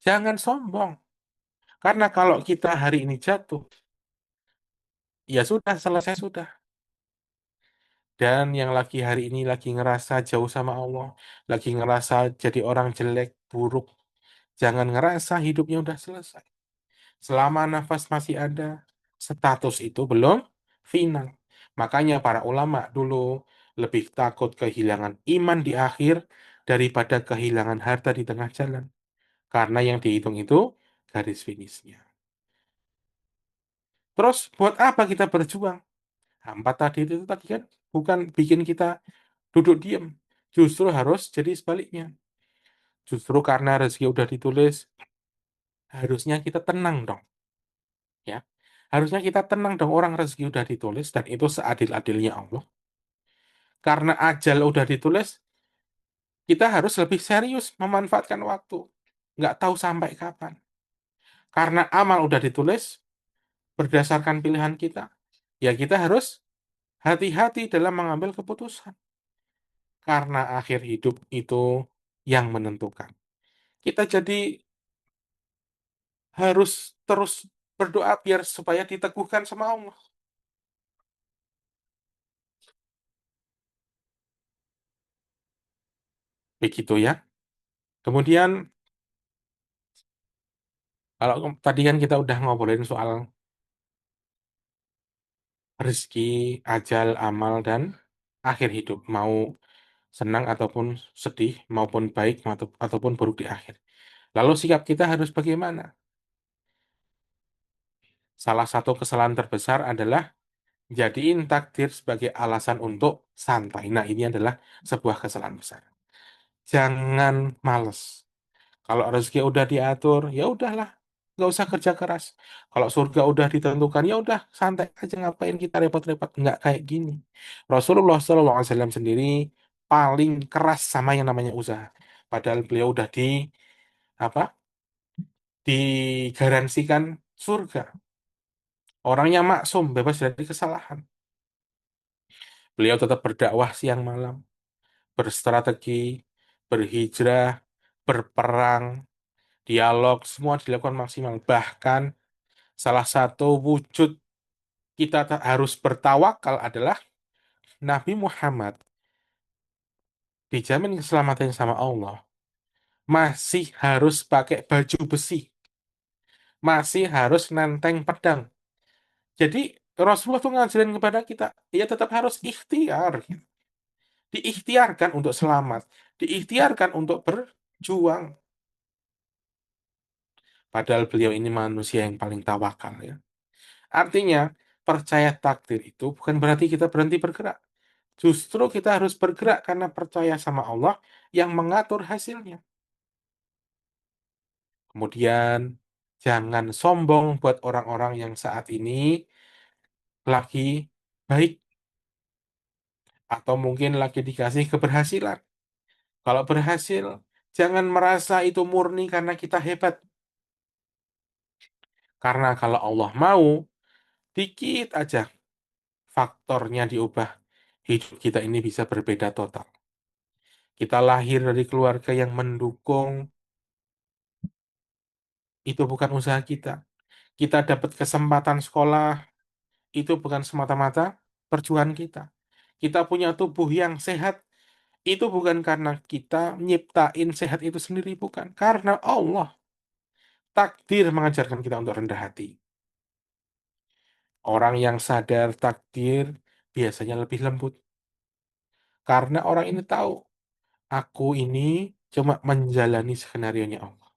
C: Jangan sombong. Karena kalau kita hari ini jatuh, ya sudah, selesai sudah. Dan yang lagi hari ini lagi ngerasa jauh sama Allah, lagi ngerasa jadi orang jelek, buruk, jangan ngerasa hidupnya udah selesai. Selama nafas masih ada, status itu belum final. Makanya para ulama dulu lebih takut kehilangan iman di akhir daripada kehilangan harta di tengah jalan. Karena yang dihitung itu garis finishnya. Terus buat apa kita berjuang? Hampa tadi itu tadi kan bukan bikin kita duduk diam. Justru harus jadi sebaliknya. Justru karena rezeki udah ditulis, harusnya kita tenang dong. Ya, harusnya kita tenang dong, orang rezeki udah ditulis dan itu seadil-adilnya Allah. Karena ajal udah ditulis, kita harus lebih serius memanfaatkan waktu. Nggak tahu sampai kapan. Karena amal udah ditulis berdasarkan pilihan kita, ya kita harus hati-hati dalam mengambil keputusan. Karena akhir hidup itu yang menentukan. Kita jadi harus terus berdoa biar supaya diteguhkan sama Allah. Begitu ya. Kemudian, kalau tadi kan kita udah ngobrolin soal rezeki, ajal, amal, dan akhir hidup. Mau senang ataupun sedih, maupun baik ataupun buruk di akhir. Lalu sikap kita harus bagaimana? Salah satu kesalahan terbesar adalah jadiin takdir sebagai alasan untuk santai. Nah, ini adalah sebuah kesalahan besar. Jangan males. Kalau rezeki udah diatur, ya udahlah, nggak usah kerja keras. Kalau surga udah ditentukan, ya udah santai aja, ngapain kita repot-repot. Nggak kayak gini. Rasulullah SAW sendiri paling keras sama yang namanya usaha. Padahal beliau udah apa? Digaransikan surga. Orangnya maksum, bebas dari kesalahan. Beliau tetap berdakwah siang malam, berstrategi, berhijrah, berperang, dialog, semua dilakukan maksimal. Bahkan salah satu wujud kita harus bertawakal adalah Nabi Muhammad dijamin keselamatan sama Allah. Masih harus pakai baju besi. Masih harus nenteng pedang. Jadi Rasulullah tuh ngajarin kepada kita, ya tetap harus ikhtiar. Diikhtiarkan untuk selamat. Diikhtiarkan untuk berjuang. Padahal beliau ini manusia yang paling tawakal ya. Artinya, percaya takdir itu bukan berarti kita berhenti bergerak. Justru kita harus bergerak karena percaya sama Allah yang mengatur hasilnya. Kemudian, jangan sombong buat orang-orang yang saat ini lagi baik atau mungkin lagi dikasih keberhasilan. Kalau berhasil, jangan merasa itu murni karena kita hebat. Karena kalau Allah mau, dikit aja faktornya diubah. Hidup kita ini bisa berbeda total. Kita lahir dari keluarga yang mendukung, itu bukan usaha kita. Kita dapat kesempatan sekolah, itu bukan semata-mata perjuangan kita. Kita punya tubuh yang sehat, itu bukan karena kita nyiptain sehat itu sendiri, bukan. Karena Allah, takdir mengajarkan kita untuk rendah hati. Orang yang sadar takdir biasanya lebih lembut. Karena orang ini tahu, aku ini cuma menjalani skenario-nya Allah.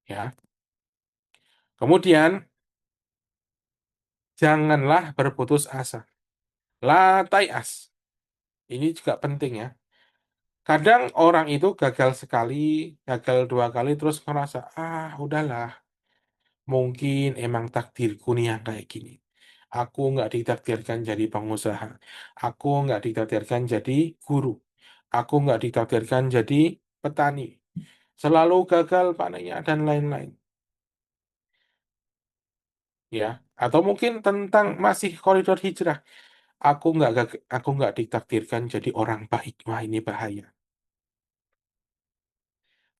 C: Ya. Kemudian, janganlah berputus asa. Latai as. Ini juga penting ya. Kadang orang itu gagal sekali, gagal dua kali, terus merasa, udahlah, mungkin emang takdirku nih yang kayak gini. Aku nggak ditakdirkan jadi pengusaha. Aku nggak ditakdirkan jadi guru. Aku nggak ditakdirkan jadi petani. Selalu gagal panennya dan lain-lain. Ya, atau mungkin tentang masih koridor hijrah. Aku nggak ditakdirkan jadi orang baik. Wah, ini bahaya.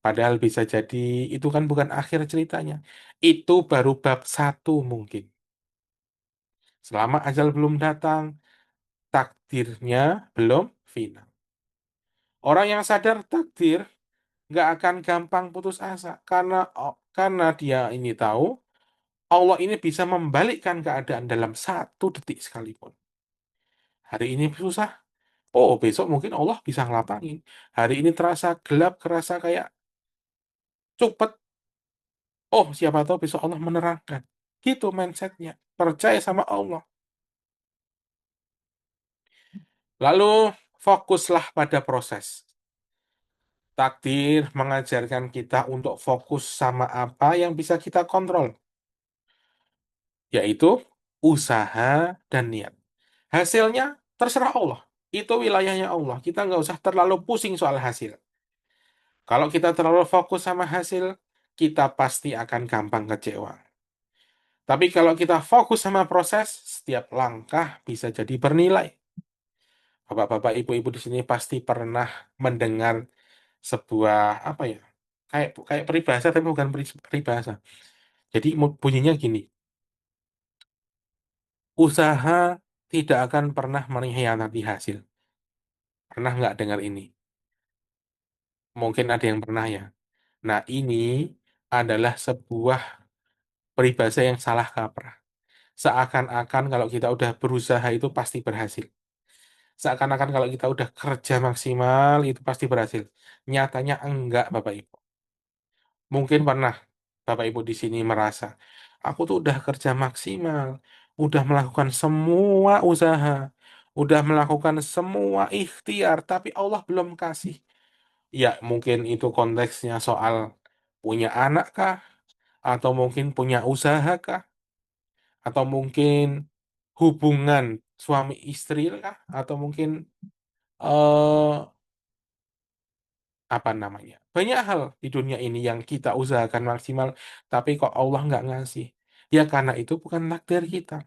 C: Padahal bisa jadi itu kan bukan akhir ceritanya. Itu baru bab satu mungkin. Selama ajal belum datang, takdirnya belum final. Orang yang sadar takdir nggak akan gampang putus asa karena dia ini tahu Allah ini bisa membalikkan keadaan dalam 1 detik sekalipun. Hari ini susah, oh besok mungkin Allah bisa ngelapangin. Hari ini terasa gelap, terasa kayak cupet, oh siapa tahu besok Allah menerangkan. Gitu mindsetnya. Percaya sama Allah. Lalu fokuslah pada proses. Takdir mengajarkan kita untuk fokus sama apa yang bisa kita kontrol, yaitu usaha dan niat. Hasilnya terserah Allah. Itu wilayahnya Allah. Kita nggak usah terlalu pusing soal hasil. Kalau kita terlalu fokus sama hasil, kita pasti akan gampang kecewa. Tapi kalau kita fokus sama proses, setiap langkah bisa jadi bernilai. Bapak-bapak, ibu-ibu di sini pasti pernah mendengar sebuah apa ya? Kayak kayak peribahasa tapi bukan peribahasa. Jadi bunyinya gini, usaha tidak akan pernah mengkhianati hasil. Pernah nggak dengar ini? Mungkin ada yang pernah ya. Nah, ini adalah sebuah peribahasa yang salah kaprah. Seakan-akan kalau kita udah berusaha itu pasti berhasil. Seakan-akan kalau kita udah kerja maksimal itu pasti berhasil. Nyatanya enggak, Bapak Ibu. Mungkin pernah Bapak Ibu di sini merasa, aku tuh udah kerja maksimal, udah melakukan semua usaha, udah melakukan semua ikhtiar, tapi Allah belum kasih. Ya, mungkin itu konteksnya soal punya anak kah? Atau mungkin punya usaha kah? Atau mungkin hubungan suami istri kah? Atau mungkin eh apa namanya? Banyak hal di dunia ini yang kita usahakan maksimal, tapi kok Allah nggak ngasih. Ya karena itu bukan takdir kita.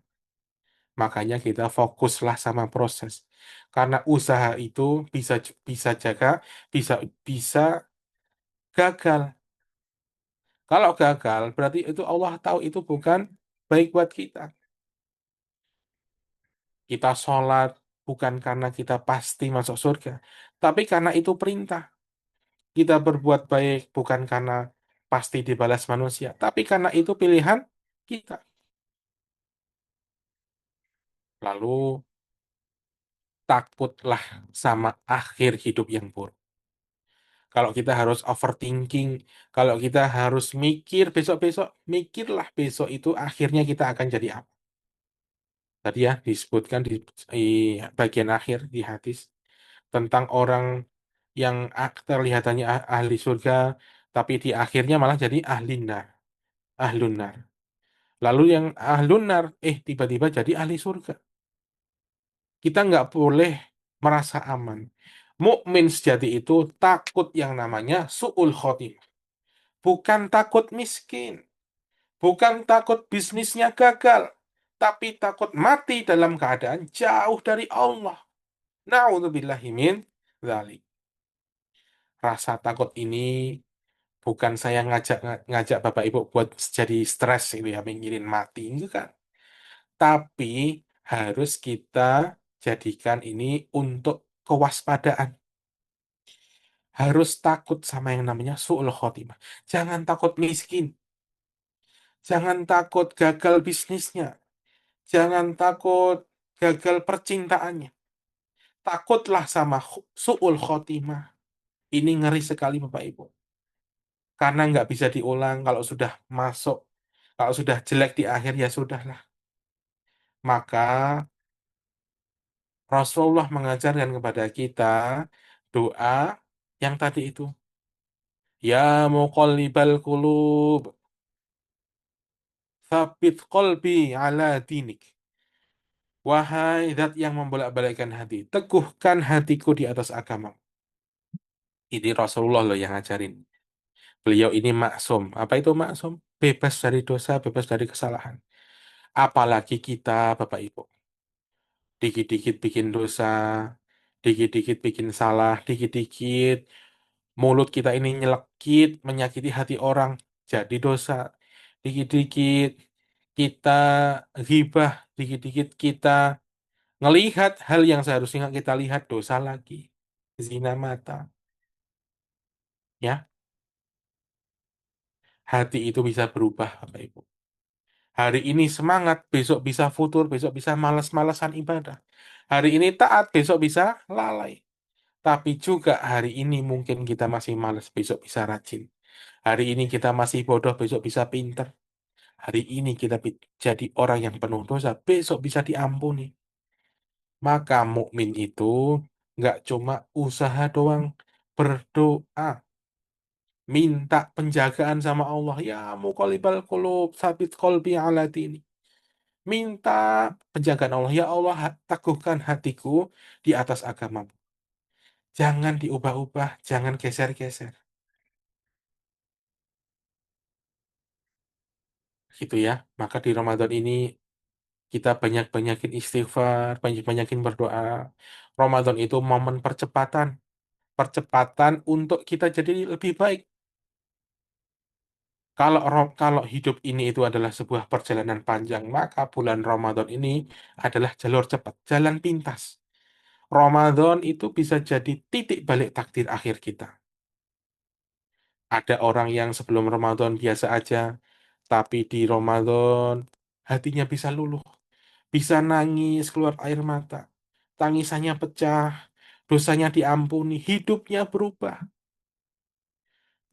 C: Makanya kita fokuslah sama proses. Karena usaha itu bisa bisa jaga, bisa bisa gagal. Kalau gagal, berarti itu Allah tahu itu bukan baik buat kita. Kita sholat bukan karena kita pasti masuk surga, tapi karena itu perintah. Kita berbuat baik bukan karena pasti dibalas manusia, tapi karena itu pilihan kita. Lalu takutlah sama akhir hidup yang buruk. Kalau kita harus overthinking, kalau kita harus mikir besok-besok, mikirlah besok itu akhirnya kita akan jadi apa. Tadi ya disebutkan di bagian akhir di hadis tentang orang yang terlihatannya ahli surga, tapi di akhirnya malah jadi ahli nar, ahlun nar. Lalu yang ahlun nar, tiba-tiba jadi ahli surga. Kita nggak boleh merasa aman. Mukmin sejati itu takut yang namanya su'ul khotimah. Bukan takut miskin, bukan takut bisnisnya gagal, tapi takut mati dalam keadaan jauh dari Allah. Na'udzubillahi min dzalik. Rasa takut ini bukan saya ngajak Bapak Ibu buat jadi stres itu ya, mikirin mati, enggak. Tapi harus kita jadikan ini untuk kewaspadaan. Harus takut sama yang namanya su'ul khotimah. Jangan takut miskin. Jangan takut gagal bisnisnya. Jangan takut gagal percintaannya. Takutlah sama su'ul khotimah. Ini ngeri sekali Bapak Ibu. Karena nggak bisa diulang kalau sudah masuk. Kalau sudah jelek di akhir ya sudahlah. Maka Rasulullah mengajarkan kepada kita doa yang tadi itu. Ya muqallibal qulub, tsabbit qalbi ala dinik. Wahai zat yang membolak-balikkan hati, teguhkan hatiku di atas agama. Ini Rasulullah loh yang ngajarin. Beliau ini maksum. Apa itu maksum? Bebas dari dosa, bebas dari kesalahan. Apalagi kita, Bapak Ibu. Dikit-dikit bikin dosa, dikit-dikit bikin salah, dikit-dikit mulut kita ini nyelekit, menyakiti hati orang, jadi dosa. Dikit-dikit kita ghibah, dikit-dikit kita ngelihat hal yang seharusnya nggak kita lihat, dosa lagi. Zina mata. Ya, hati itu bisa berubah, Bapak Ibu. Hari ini semangat, besok bisa futur, besok bisa malas-malasan ibadah. Hari ini taat, besok bisa lalai. Tapi juga hari ini mungkin kita masih malas, besok bisa rajin. Hari ini kita masih bodoh, besok bisa pinter. Hari ini kita jadi orang yang penuh dosa, besok bisa diampuni. Maka mukmin itu nggak cuma usaha doang, berdoa, minta penjagaan sama Allah. Ya muqallibal qulub, sabit qalbi ala dini. Minta penjagaan Allah. Ya Allah, teguhkan hatiku di atas agamamu. Jangan diubah-ubah, jangan geser-geser. Gitu ya. Maka di Ramadan ini kita banyak-banyakin istighfar, banyak-banyakin berdoa. Ramadan itu momen percepatan, percepatan untuk kita jadi lebih baik. Kalau hidup ini itu adalah sebuah perjalanan panjang, maka bulan Ramadan ini adalah jalur cepat, jalan pintas. Ramadan itu bisa jadi titik balik takdir akhir kita. Ada orang yang sebelum Ramadan biasa aja, tapi di Ramadan hatinya bisa luluh, bisa nangis keluar air mata, tangisannya pecah, dosanya diampuni, hidupnya berubah.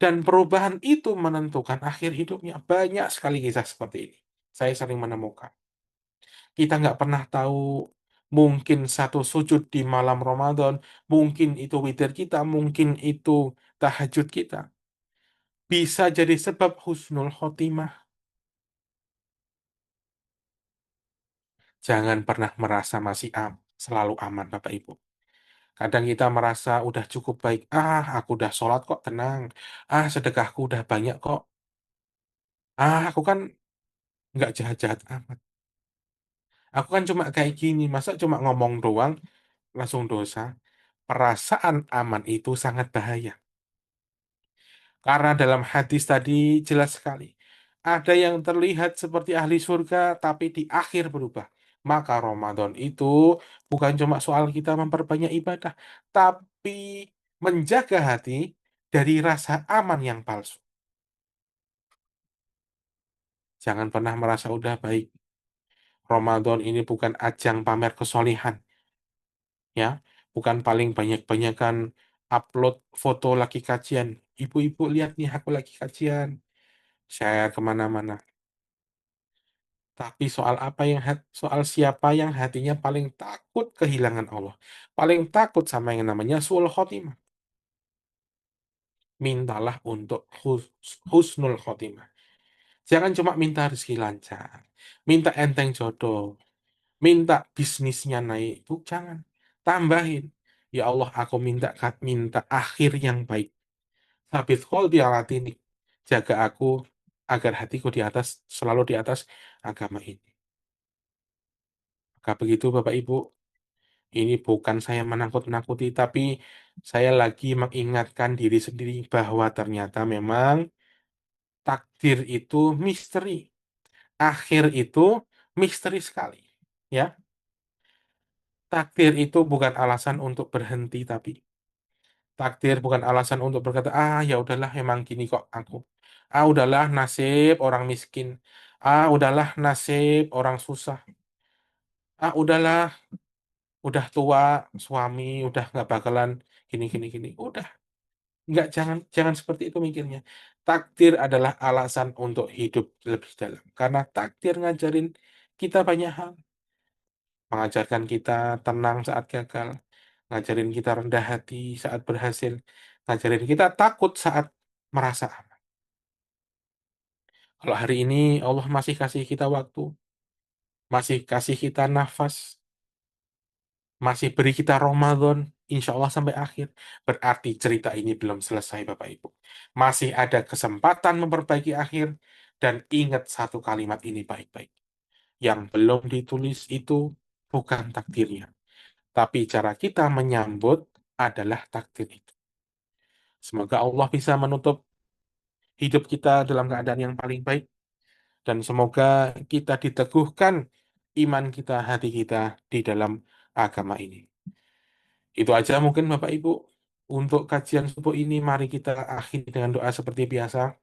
C: Dan perubahan itu menentukan akhir hidupnya. Banyak sekali kisah seperti ini. Saya sering menemukan. Kita nggak pernah tahu, mungkin satu sujud di malam Ramadan, mungkin itu witir kita, mungkin itu tahajud kita. Bisa jadi sebab husnul khotimah. Jangan pernah merasa masih selalu aman, Bapak Ibu. Kadang kita merasa udah cukup baik. Aku udah sholat kok, tenang. Sedekahku udah banyak kok. Aku kan nggak jahat-jahat amat. Aku kan cuma kayak gini. Masa cuma ngomong doang, langsung dosa. Perasaan aman itu sangat bahaya. Karena dalam hadis tadi jelas sekali. Ada yang terlihat seperti ahli surga, tapi di akhir berubah. Maka Ramadan itu bukan cuma soal kita memperbanyak ibadah, tapi menjaga hati dari rasa aman yang palsu. Jangan pernah merasa udah baik. Ramadan ini bukan ajang pamer kesolihan, ya. Bukan paling banyak-banyakan upload foto lagi kajian. Ibu-ibu lihat nih aku lagi kajian. Share kemana-mana. Tapi soal siapa yang hatinya paling takut kehilangan Allah. Paling takut sama yang namanya suul khotimah. Mintalah untuk husnul khotimah. Jangan cuma minta rezeki lancar. Minta enteng jodoh. Minta bisnisnya naik. Jangan. Tambahin. Ya Allah, aku minta akhir yang baik. Sabit qalbi ala dinik. Jaga aku agar hatiku selalu di atas agama ini. Maka begitu Bapak Ibu. Ini bukan saya menakut-nakuti, tapi saya lagi mengingatkan diri sendiri bahwa ternyata memang takdir itu misteri. Akhir itu misteri sekali. Ya, takdir itu bukan alasan untuk berhenti, tapi takdir bukan alasan untuk berkata, ya udahlah emang gini kok aku. Udahlah nasib orang miskin. Udahlah nasib orang susah. Udahlah, udah tua, suami udah nggak bakalan gini gini gini. Udah. Enggak, jangan jangan seperti itu mikirnya. Takdir adalah alasan untuk hidup lebih dalam. Karena takdir ngajarin kita banyak hal. Mengajarkan kita tenang saat gagal. Ngajarin kita rendah hati saat berhasil. Ngajarin kita takut saat merasa aman. Kalau hari ini Allah masih kasih kita waktu. Masih kasih kita nafas. Masih beri kita Ramadan. Insya Allah sampai akhir. Berarti cerita ini belum selesai Bapak Ibu. Masih ada kesempatan memperbaiki akhir. Dan ingat satu kalimat ini baik-baik. Yang belum ditulis itu bukan takdirnya. Tapi cara kita menyambut adalah takdir itu. Semoga Allah bisa menutup hidup kita dalam keadaan yang paling baik. Dan semoga kita diteguhkan iman kita, hati kita di dalam agama ini. Itu aja mungkin Bapak Ibu. Untuk kajian subuh ini, mari kita akhiri dengan doa seperti biasa.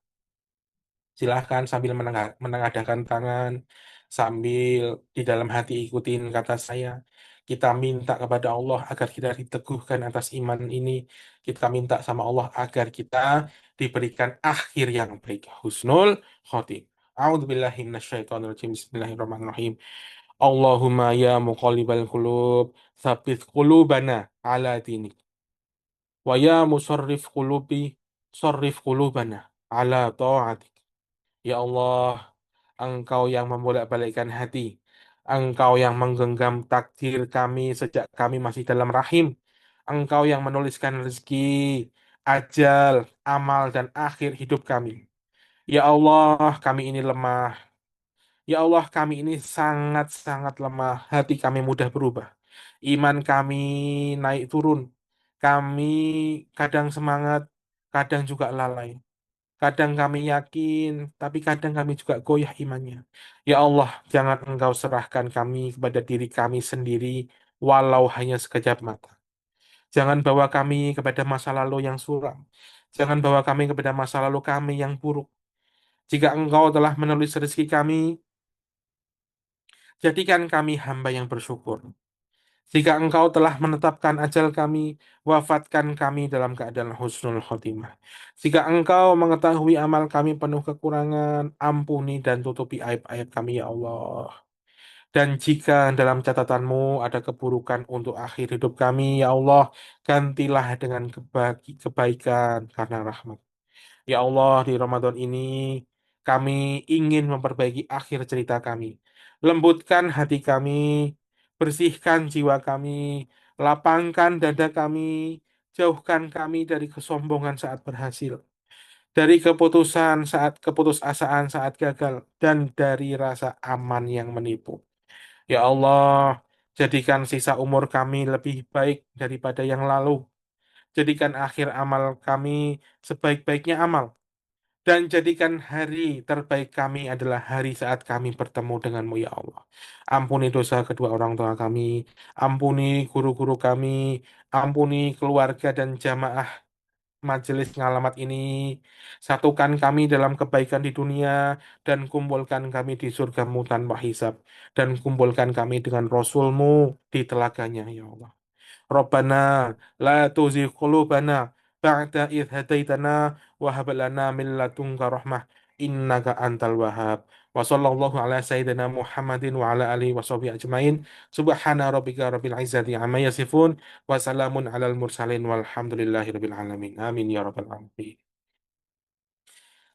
C: Silahkan sambil menengadahkan tangan, sambil di dalam hati ikutin kata saya. Kita minta kepada Allah agar kita diteguhkan atas iman ini. Kita minta sama Allah agar kita diberikan akhir yang baik. Husnul khotim. A'udzubillahi minasyaitonirrajim. Bismillahirrahmanirrahim. Allahumma ya muqallibal qulub, tsabbit qulubana ala dinik. Wa ya musarrif qulubi, sarrif qulubana ala ta'atik. Ya Allah, Engkau yang membolak-balikkan hati. Engkau yang menggenggam takdir kami sejak kami masih dalam rahim. Engkau yang menuliskan rezeki, ajal, amal, dan akhir hidup kami. Ya Allah, kami ini lemah. Ya Allah, kami ini sangat-sangat lemah. Hati kami mudah berubah. Iman kami naik turun. Kami kadang semangat, kadang juga lalai. Kadang kami yakin, tapi kadang kami juga goyah imannya. Ya Allah, jangan Engkau serahkan kami kepada diri kami sendiri, walau hanya sekejap mata. Jangan bawa kami kepada masa lalu yang suram. Jangan bawa kami kepada masa lalu kami yang buruk. Jika Engkau telah menulis rezeki kami, jadikan kami hamba yang bersyukur. Jika Engkau telah menetapkan ajal kami, wafatkan kami dalam keadaan husnul khotimah. Jika Engkau mengetahui amal kami penuh kekurangan, ampuni dan tutupi aib-aib kami, ya Allah. Dan jika dalam catatanmu ada keburukan untuk akhir hidup kami, ya Allah, gantilah dengan kebaikan karena rahmat. Ya Allah, di Ramadan ini kami ingin memperbaiki akhir cerita kami. Lembutkan hati kami, bersihkan jiwa kami, lapangkan dada kami, jauhkan kami dari kesombongan saat berhasil, dari keputusasaan saat gagal, dan dari rasa aman yang menipu. Ya Allah, jadikan sisa umur kami lebih baik daripada yang lalu. Jadikan akhir amal kami sebaik-baiknya amal. Dan jadikan hari terbaik kami adalah hari saat kami bertemu denganmu, ya Allah. Ampuni dosa kedua orang tua kami, ampuni guru-guru kami, ampuni keluarga dan jamaah majelis ngalamat ini. Satukan kami dalam kebaikan di dunia, dan kumpulkan kami di surgamu tanpa hisab. Dan kumpulkan kami dengan Rasulmu di telaganya, ya Allah. Rabbana la tuzigh qulubana ba'da idh hadaitana wa hab lana min ladunka rahmah innaka antal wahhab. Wa sallallahu ala sayyidina Muhammadin wa ala alihi wa sahbihi ajmain. Subhana rabbika rabbil izzati amma yasifun wa salamun alal mursalin walhamdulillahi rabbil alamin. Amin ya rabbal alamin.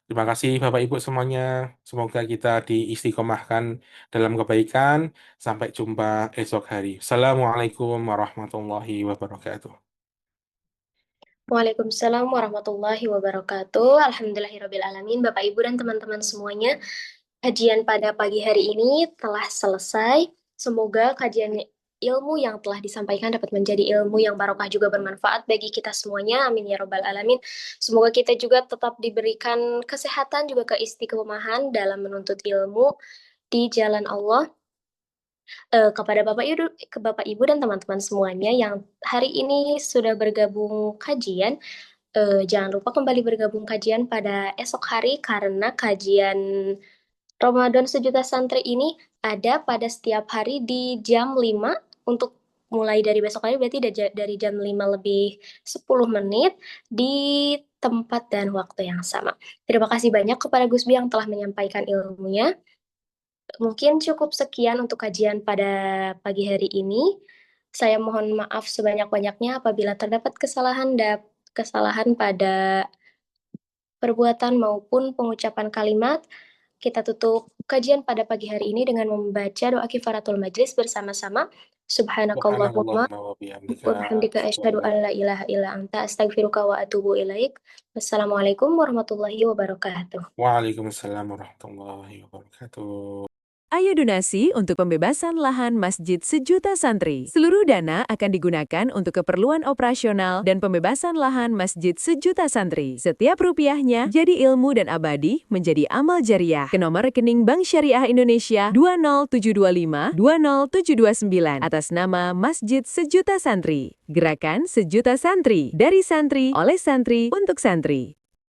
C: Terima kasih Bapak Ibu semuanya. Semoga kita diistiqomahkan dalam kebaikan. Sampai jumpa esok hari. Assalamualaikum warahmatullahi wabarakatuh.
B: Waalaikumsalam warahmatullahi wabarakatuh. Alhamdulillahirrabbilalamin. Bapak, Ibu, dan teman-teman semuanya, kajian pada pagi hari ini telah selesai. Semoga kajian ilmu yang telah disampaikan dapat menjadi ilmu yang barokah juga bermanfaat bagi kita semuanya. Amin ya robbal alamin. Semoga kita juga tetap diberikan kesehatan juga keistiqomahan dalam menuntut ilmu di jalan Allah. Kepada Bapak Ibu dan teman-teman semuanya yang hari ini sudah bergabung kajian, jangan lupa kembali bergabung kajian pada esok hari karena kajian Ramadan Sejuta Santri ini ada pada setiap hari di jam 5 untuk mulai dari besok hari berarti dari jam 5 lebih 10 menit di tempat dan waktu yang sama. Terima kasih banyak kepada Gusbi yang telah menyampaikan ilmunya. Mungkin cukup sekian untuk kajian pada pagi hari ini. Saya mohon maaf sebanyak-banyaknya apabila terdapat kesalahan pada perbuatan maupun pengucapan kalimat. Kita tutup kajian pada pagi hari ini dengan membaca doa kifaratul majlis bersama-sama. Subhanakallahumma
C: Subhanallahumma wa bihamdika
B: wa bihamdika asyhadu an la ilaha illa anta astaghfiruka wa atubu ilaik. Wassalamualaikum warahmatullahi wabarakatuh.
C: Waalaikumsalam warahmatullahi wabarakatuh.
A: Ayo donasi untuk pembebasan lahan Masjid Sejuta Santri. Seluruh dana akan digunakan untuk keperluan operasional dan pembebasan lahan Masjid Sejuta Santri. Setiap rupiahnya jadi ilmu dan abadi menjadi amal jariah. Ke nomor rekening Bank Syariah Indonesia 20725 20729 atas nama Masjid Sejuta Santri. Gerakan Sejuta Santri, dari santri, oleh santri, untuk santri.